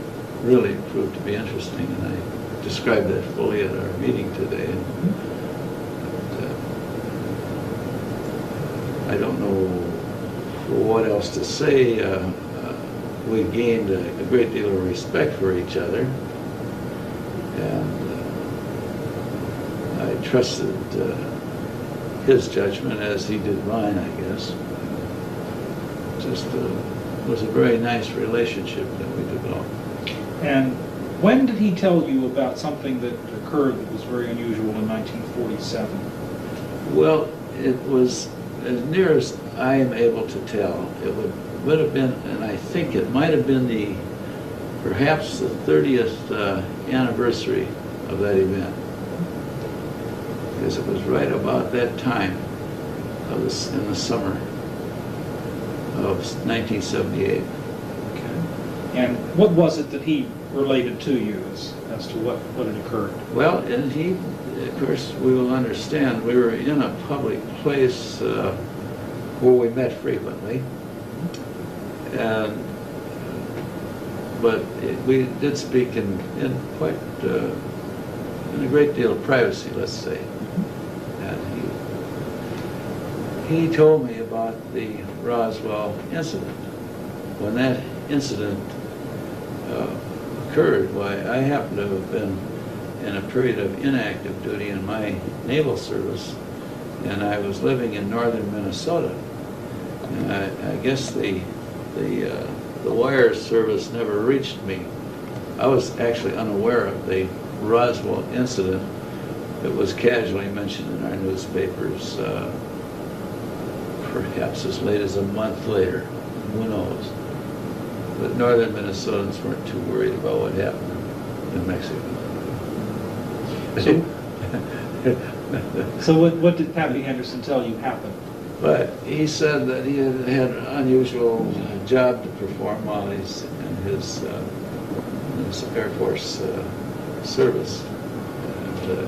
really proved to be interesting, and I described that fully at our meeting today. I don't know what else to say. We gained a great deal of respect for each other, and I trusted his judgment as he did mine, I guess. Just was a very nice relationship that we developed. And when did he tell you about something that occurred that was very unusual in 1947? Well, it was, as near as I am able to tell, it would have been, and I think it might have been perhaps the 30th anniversary of that event. Because it was right about that time in the summer of 1978. Okay. And what was it that he related to you as to what had occurred? Well, and he, of course, we will understand, we were in a public place where we met frequently, but we did speak in quite in a great deal of privacy, let's say. And he told me about the Roswell incident. When that incident occurred, why, I happened to have been in a period of inactive duty in my naval service, and I was living in northern Minnesota. And I guess the wire service never reached me. I was actually unaware of the Roswell incident. It was casually mentioned in our newspapers, perhaps as late as a month later. Who knows? But northern Minnesotans weren't too worried about what happened in in Mexico. So what did Pappy Henderson tell you happened? But he said that he had an unusual job to perform while he's in his Air Force service, and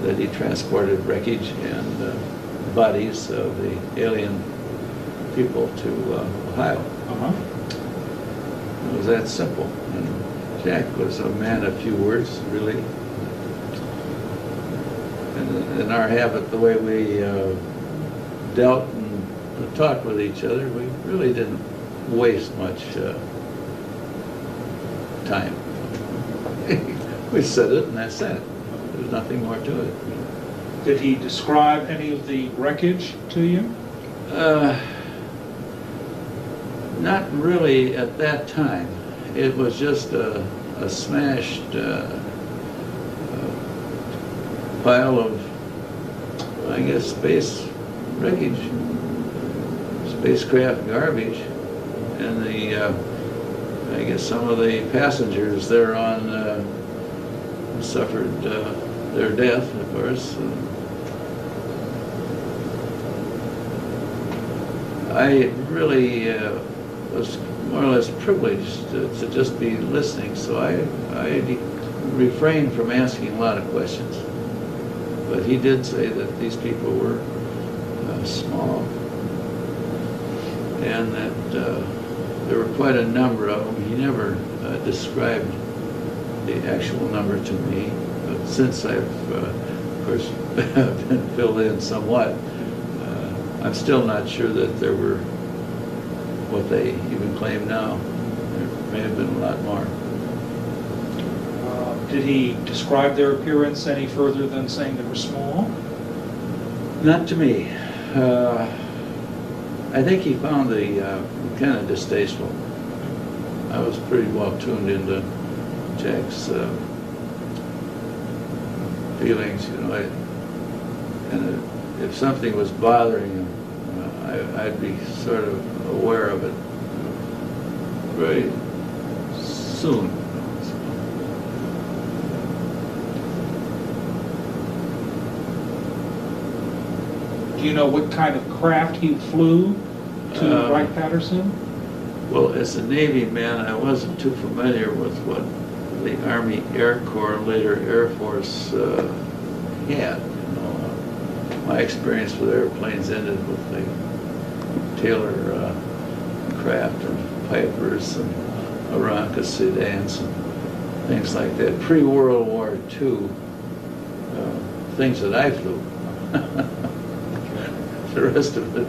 that he transported wreckage and bodies of the alien people to Ohio. Uh-huh. It was that simple. And Jack was a man of few words, really. And in our habit, the way we dealt and talked with each other, we really didn't waste much time. We said it and that's it. There's nothing more to it. Did he describe any of the wreckage to you? Not really at that time. It was just a smashed pile of, I guess, space wreckage, spacecraft garbage, and I guess some of the passengers thereon suffered their death, of course. I really was more or less privileged to just be listening, so I refrained from asking a lot of questions. But he did say that these people were small, and that there were quite a number of them. He never described the actual number to me, but since I've, of course, been filled in somewhat, I'm still not sure that there were what they even claim now. There may have been a lot more. Did he describe their appearance any further than saying they were small? Not to me. I think he found the kind of distasteful. I was pretty well tuned into Jack's feelings, you know. And if something was bothering him, I'd be sort of aware of it very soon. Do you know what kind of craft he flew to Wright-Patterson? Well, as a Navy man, I wasn't too familiar with what the Army Air Corps, later Air Force, had. You know, my experience with airplanes ended with the Taylor craft and Pipers and Aranca sedans and things like that. Pre-World War II, things that I flew. The rest of it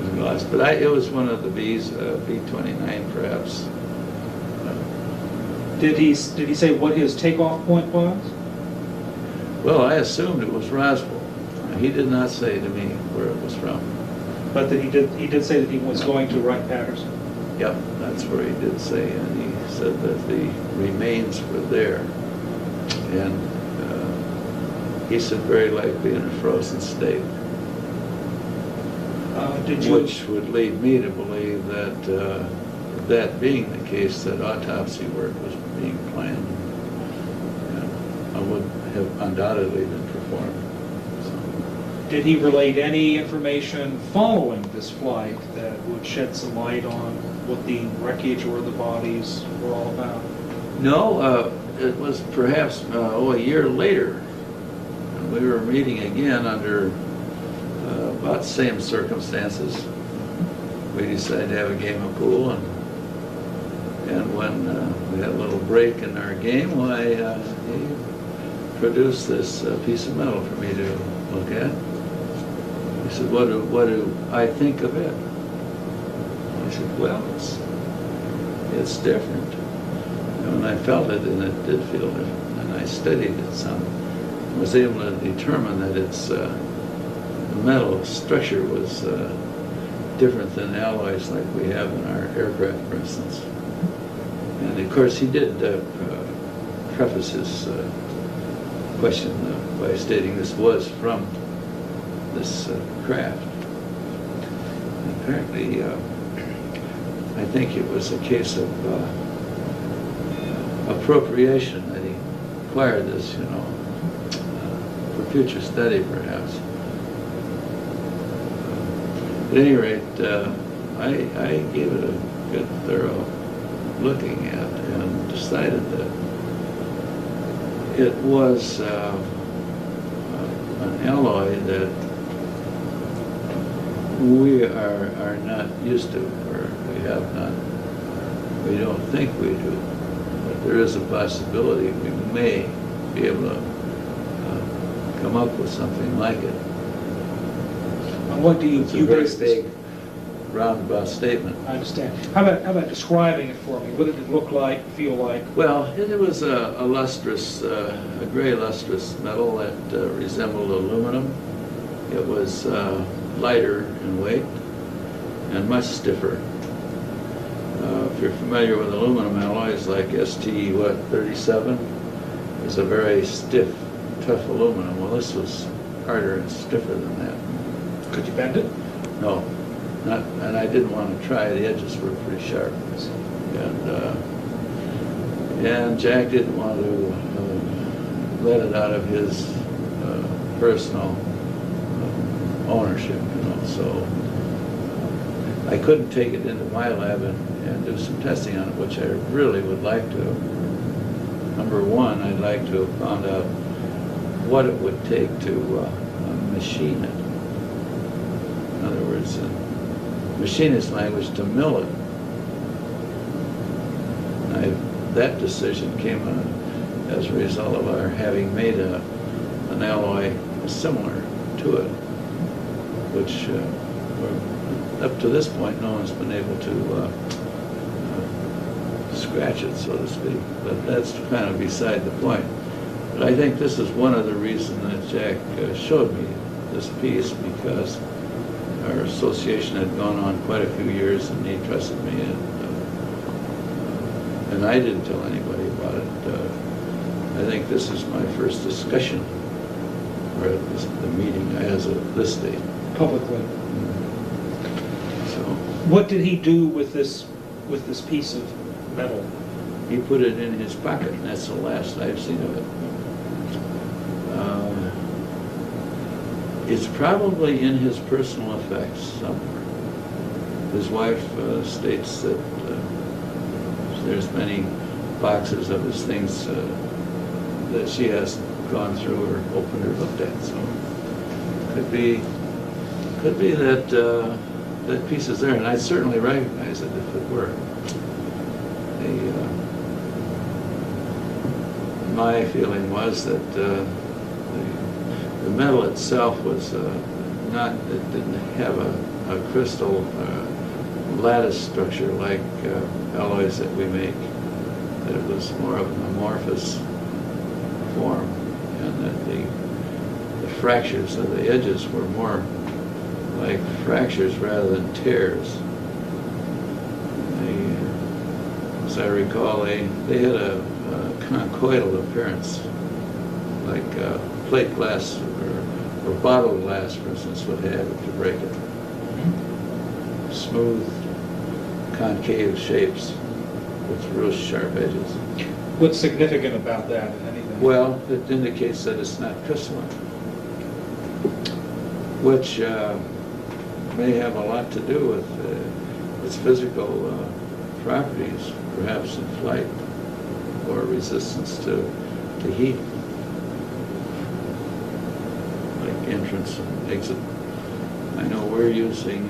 was lost. But it was one of the Bs, B-29 perhaps. Did he say what his takeoff point was? Well, I assumed it was Roswell. He did not say to me where it was from. But that he did say that he was going to Wright-Patterson. Yep, that's where he did say, and he said that the remains were there. And he said very likely in a frozen state. Which would lead me to believe that, that being the case, that autopsy work was being planned. And would have undoubtedly been performed. So. Did he relate any information following this flight that would shed some light on what the wreckage or the bodies were all about? No, it was perhaps a year later. And we were meeting again under about the same circumstances. We decided to have a game of pool, and when we had a little break in our game, why he produced this piece of metal for me to look at. He said, what do I think of it? I said, well, it's different. And I felt it, and it did feel different. And I studied it some. I was able to determine that its metal structure was different than alloys like we have in our aircraft, for instance. And of course, he did preface his question by stating this was from this craft. And apparently, I think it was a case of appropriation that he acquired this, for future study perhaps. At any rate, I gave it a good thorough looking at and decided that it was an alloy that we are not used to, or we don't think we do. But there is a possibility we may be able to come up with something like it. And what do you It's a very base this? big, roundabout statement. I understand. How about describing it for me? What did it look like, feel like? Well, it was a lustrous, a gray lustrous metal that resembled aluminum. It was lighter in weight and much stiffer. If you're familiar with aluminum alloys like ST37, it's a very stiff, tough aluminum. Well, this was harder and stiffer than that. Could you bend it? No, not, and I didn't want to try. The edges were pretty sharp, and Jack didn't want to let it out of his personal ownership, So I couldn't take it into my lab and do some testing on it, which I really would like to. Number one, I'd like to have found out what it would take to machine it. In other words, in machinist language, to mill it. That decision came as a result of our having made an alloy similar to it, which up to this point no one's been able to scratch it, so to speak. But that's kind of beside the point. But I think this is one of the reasons that Jack showed me this piece, because our association had gone on quite a few years and he trusted me, and I didn't tell anybody about it. I think this is my first discussion, or at least the meeting as of this date. Publicly. So What did he do with this piece of metal? he put it in his pocket, and that's the last I've seen of it. It's probably in his personal effects somewhere. His wife states that there's many boxes of his things that she has gone through or opened or looked at. So could be that that piece is there, and I'd certainly recognize it if it were. My feeling was that the metal itself was not, it didn't have a crystal lattice structure like alloys that we make, that it was more of an amorphous form, and that the fractures of the edges were more like fractures rather than tears. As I recall, they had a conchoidal appearance, like plate glass or bottle glass, for instance, would have if you break it. Smooth, concave shapes with real sharp edges. What's significant about that, if anything? Well, it indicates that it's not crystalline, which may have a lot to do with its physical properties, perhaps in flight, or resistance to heat, like entrance and exit. I know we're using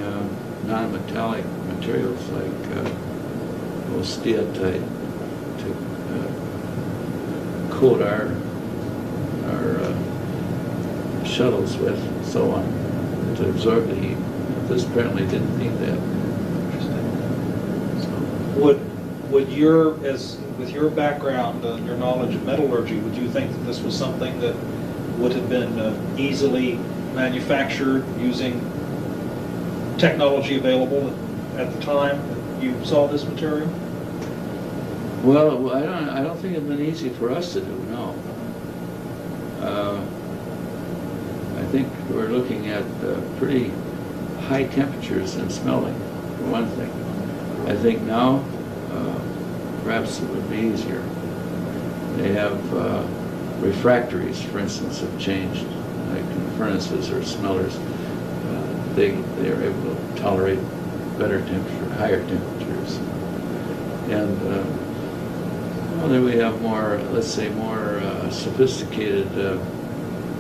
non-metallic materials like steatite to coat our shuttles with, and so on, to absorb the heat. This apparently didn't need that. Would your, with your background and your knowledge of metallurgy, would you think that this was something that would have been easily manufactured using technology available at the time that you saw this material? Well, I don't think it's been easy for us to do, no. I think we're looking at pretty high temperatures in smelting, for one thing. I think now, perhaps it would be easier. They have refractories, for instance, have changed, like furnaces or smellers. They are able to tolerate better temperature, higher temperatures. And well, then we have more, let's say, more sophisticated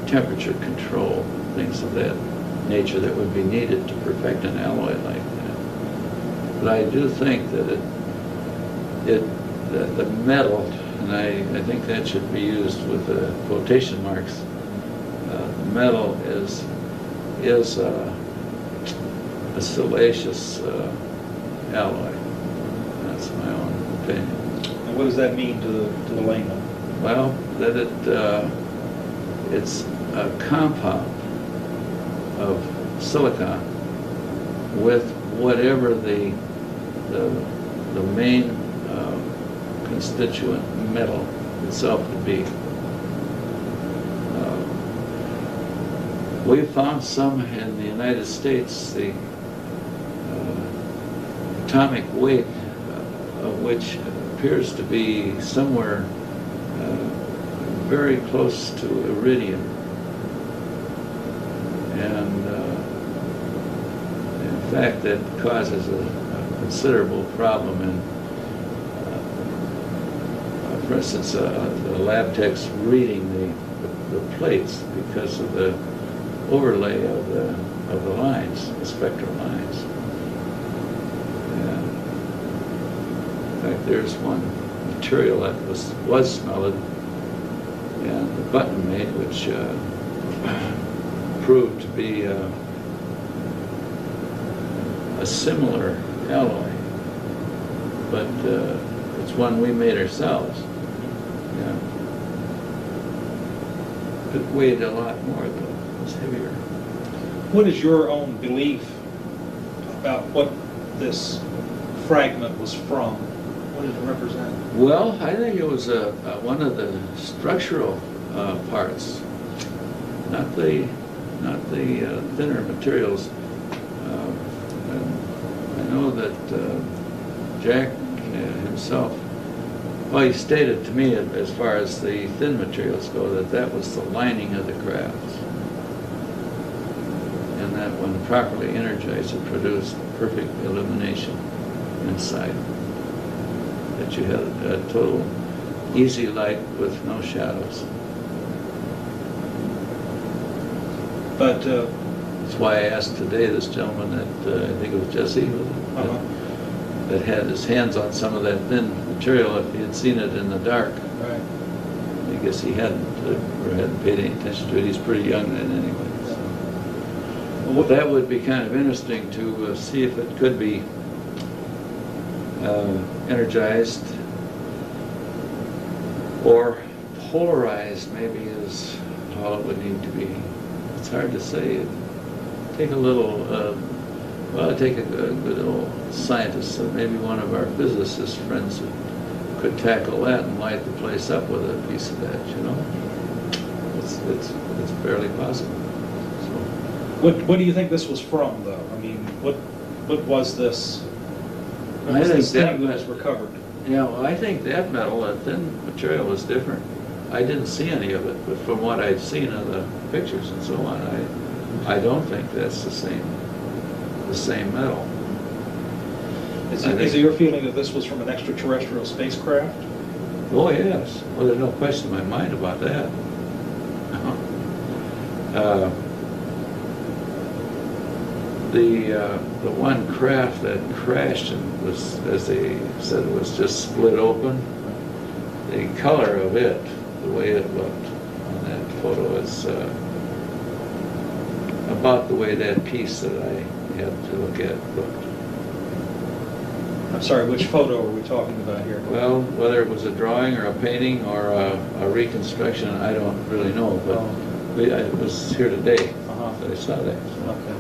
temperature control, things of that nature that would be needed to perfect an alloy like that. But I do think that that the metal, and I think that should be used with quotation marks, the metal is a siliceous alloy. That's my own opinion. And what does that mean to the layman? Well, that it's a compound of silicon with whatever the main constituent metal itself would be. We found some in the United States, the atomic weight of which appears to be somewhere very close to iridium. And in fact, that causes a considerable problem in, for instance, the lab techs reading the plates because of the overlay of the lines, the spectral lines. And in fact, there's one material that was smelted and the button made, which proved to be a similar alloy, but it's one we made ourselves. Yeah. It weighed a lot more, though. It was heavier. What is your own belief about what this fragment was from? What did it represent? Well, I think it was one of the structural parts, not the thinner materials. I know that Jack himself, well, he stated to me, as far as the thin materials go, that was the lining of the craft, and that when properly energized, it produced perfect illumination inside. That you had a total easy light with no shadows. But that's why I asked today this gentleman that I think it was Jesse, that had his hands on some of that thin material, if he had seen it in the dark. right. I guess he hadn't or hadn't paid any attention to it. He's pretty young then anyway. So. Well, that would be kind of interesting to see if it could be energized or polarized, maybe, is all it would need to be. It's hard to say. It'd take a little, well, it'd take a good old scientist, so maybe one of our physicist friends could tackle that and light the place up with a piece of that, you know? It's barely possible. So. What do you think this was from, though? I mean, what was this? What was this thing that was recovered? Yeah, well, I think that metal, that thin material, was different. I didn't see any of it, but from what I've seen of the pictures and so on, I don't think that's the same metal. Is it your feeling that this was from an extraterrestrial spacecraft? Oh yes. Well, there's no question in my mind about that. The one craft that crashed and was, as they said, it was just split open. The color of it, the way it looked on that photo, is about the way that piece that I had to look at looked. I'm sorry, which photo are we talking about here? Well, whether it was a drawing or a painting or a reconstruction, I don't really know, but I was here today, so I saw that. So. Okay.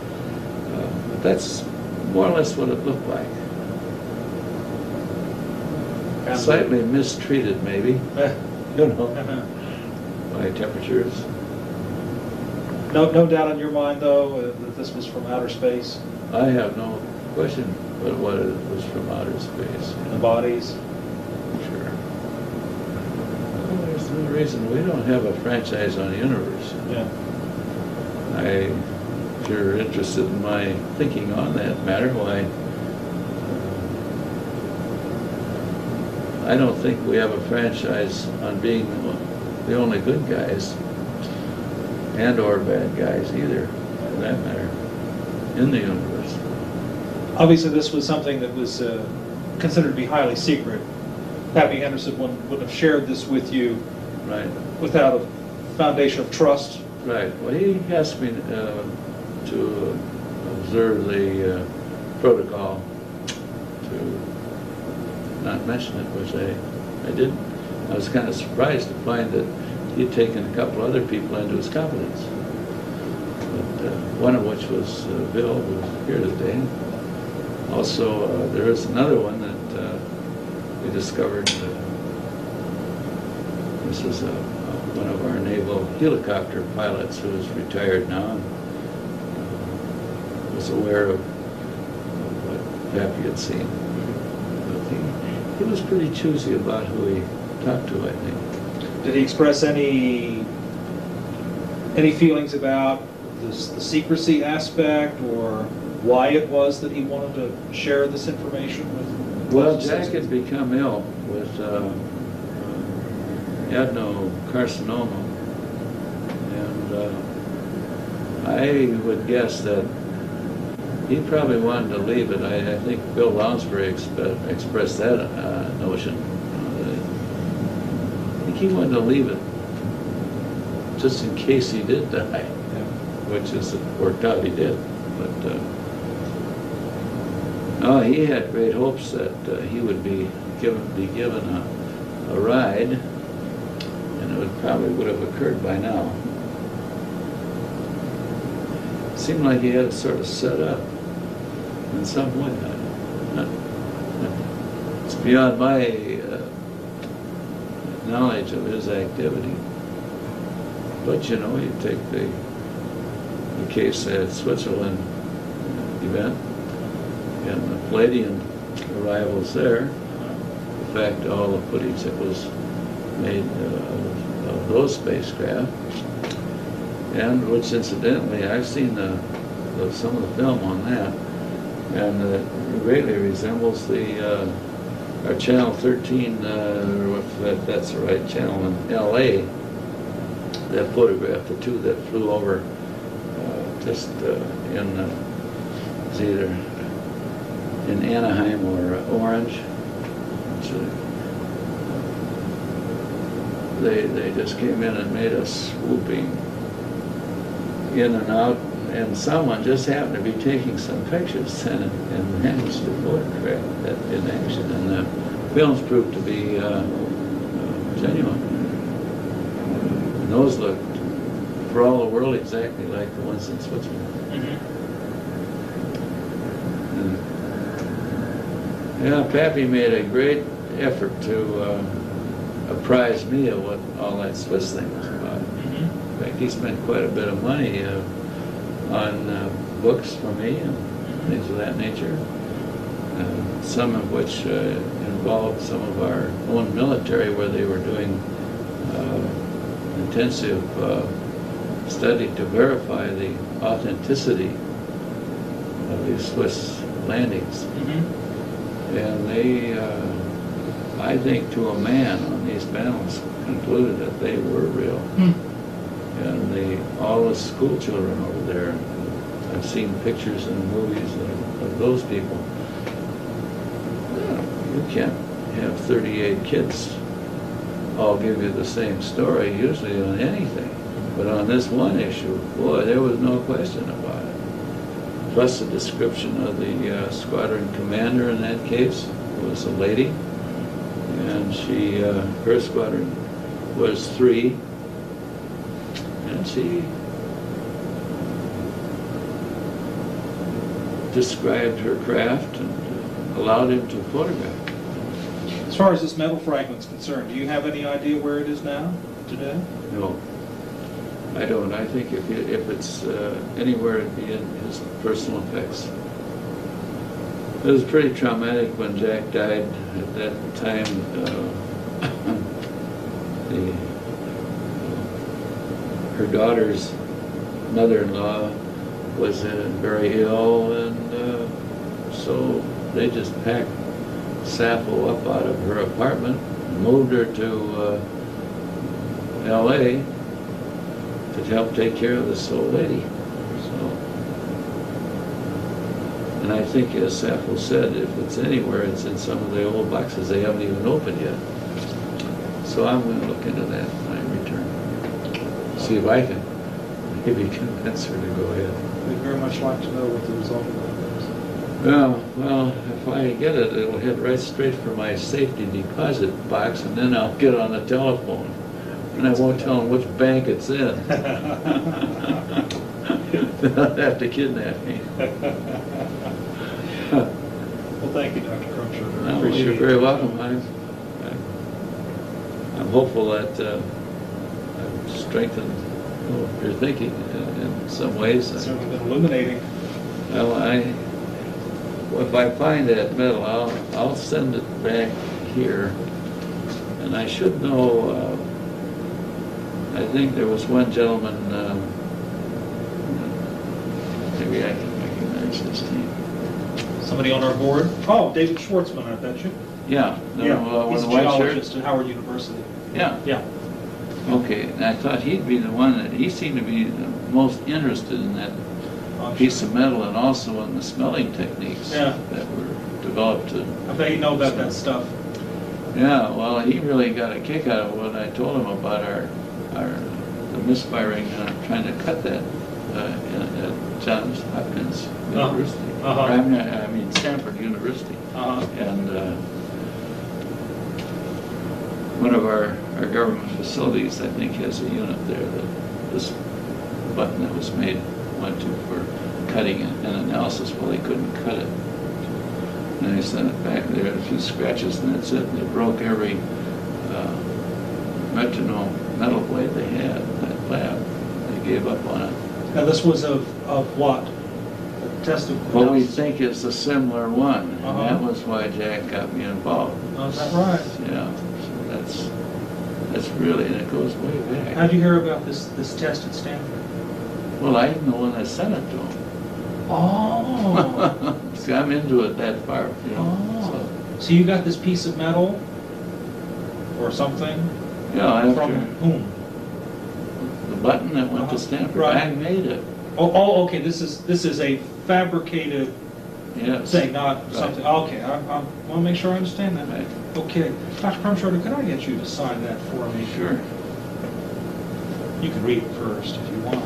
But that's more or less what it looked like. Slightly mistreated, maybe, you know, by temperatures. No doubt in your mind, though, that this was from outer space? I have no question but what it was from outer space. The bodies? Sure. There's no reason we don't have a franchise on Universe. Yeah. If you're interested in my thinking on that matter, why, I don't think we have a franchise on being the only good guys and or bad guys either, for that matter, in the universe. Obviously, this was something that was considered to be highly secret. Pappy Henderson wouldn't have shared this with you Right, without a foundation of trust. right. Well, he asked me to observe the protocol, to not mention it, which I didn't. I was kind of surprised to find that he'd taken a couple other people into his confidence. But, one of which was Bill, who's here today. Also, there is another one that we discovered. This is one of our naval helicopter pilots who is retired now, and was aware of what Pappy had seen. But he was pretty choosy about who he talked to, I think. Did he express any feelings about the secrecy aspect, or why it was that he wanted to share this information with? Well, Jack had become ill with adenocarcinoma, and I would guess that he probably wanted to leave it. I think Bill Lounsbury expressed that notion. I think he wanted to leave it just in case he did die, which is worked out he did. But no, he had great hopes that he would be given a ride, and it would have occurred by now. It seemed like he had it sort of set up in some way. It's beyond my knowledge of his activity. But you know, you take the case at Switzerland event and the Palladian arrivals there. In fact, all the footage that was made of those spacecraft, and which incidentally I've seen some of the film on that, and it greatly resembles our Channel 13, or if that's the right channel, in L.A. That photographed the two that flew over just in it's either in Anaheim or Orange. They just came in and made us swooping in and out, and someone just happened to be taking some pictures and managed to photograph that in action, and the films proved to be genuine. And those looked, for all the world, exactly like the ones in Switzerland. Yeah, Pappy made a great effort to apprise me of what all that Swiss thing was about. In fact, he spent quite a bit of money on books for me and things of that nature, some of which involved some of our own military, where they were doing intensive study to verify the authenticity of these Swiss landings. And they, I think to a man on these panels, concluded that they were real. And all the school children over there, I've seen pictures and movies of those people. You can't have 38 kids all give you the same story, usually on anything. But on this one issue, boy, there was no question about it. Plus the description of the squadron commander in that case was a lady, and her squadron was 3, and she described her craft and allowed him to photograph. As far as this metal fragment's concerned, do you have any idea where it is now, today? No, I don't. I think if it's anywhere, it'd be in his personal effects. It was pretty traumatic when Jack died. At that time, the her daughter's mother-in-law was very ill, and so they just packed Sappho up out of her apartment, moved her to L.A. to help take care of this old lady. So, and I think, as Sappho said, if it's anywhere, it's in some of the old boxes they haven't even opened yet. So I'm going to look into that when I return. See if I can maybe convince her to go ahead. We'd very much like to know what the result of that is. Well, if I get it, it'll head right straight for my safety deposit box, and then I'll get on the telephone. And I won't tell them which bank it's in. They'll have to kidnap me. Well, thank you, Dr. Crumshaw. I No, appreciate you're it. very welcome. I'm hopeful that I've strengthened your thinking in some ways. It's certainly been illuminating. Well, if I find that medal, I'll send it back here. And I should know, I think there was one gentleman, maybe I can recognize his name. Somebody on our board? Oh, David Schwartzman, I bet you. Yeah, Yeah, he's with a the white geologist shirt. at Howard University. Yeah. Yeah. Okay, and I thought he'd be the one that, he seemed to be the most interested in that I'm piece sure. of metal, and also in the smelling techniques Yeah. that were developed to. I bet you know about that stuff. Yeah, well, he really got a kick out of when I told him about the misfiring, trying to cut that at Johns Hopkins University. Uh-huh. I mean Stanford University. Uh-huh. And one of our government facilities, I think, has a unit there that this button that was made went to for cutting an analysis. Well, they couldn't cut it. And they sent it back. There had a few scratches, and that's it. They broke every metronome metal blade they had in that lab. They gave up on it. Now, this was of what? A test of... What we think is a similar one, and Uh-huh. that was why Jack got me involved. Oh, is that right? Yeah, so that's really, and it goes way back. How'd you hear about this test at Stanford? Well, I'm the one that sent it to him. Oh. See, I'm into it that far, you know. Oh. So you got this piece of metal or something So, yeah, from after whom? the button that went Uh-huh. to Stanford, Right. I made it. Oh, okay. This is a fabricated Yes. thing, not Right. something. Okay, I want to make sure I understand that. Right. Okay, Dr. Crumshaw, could I get you to sign that for me? Sure. You can read it first if you want.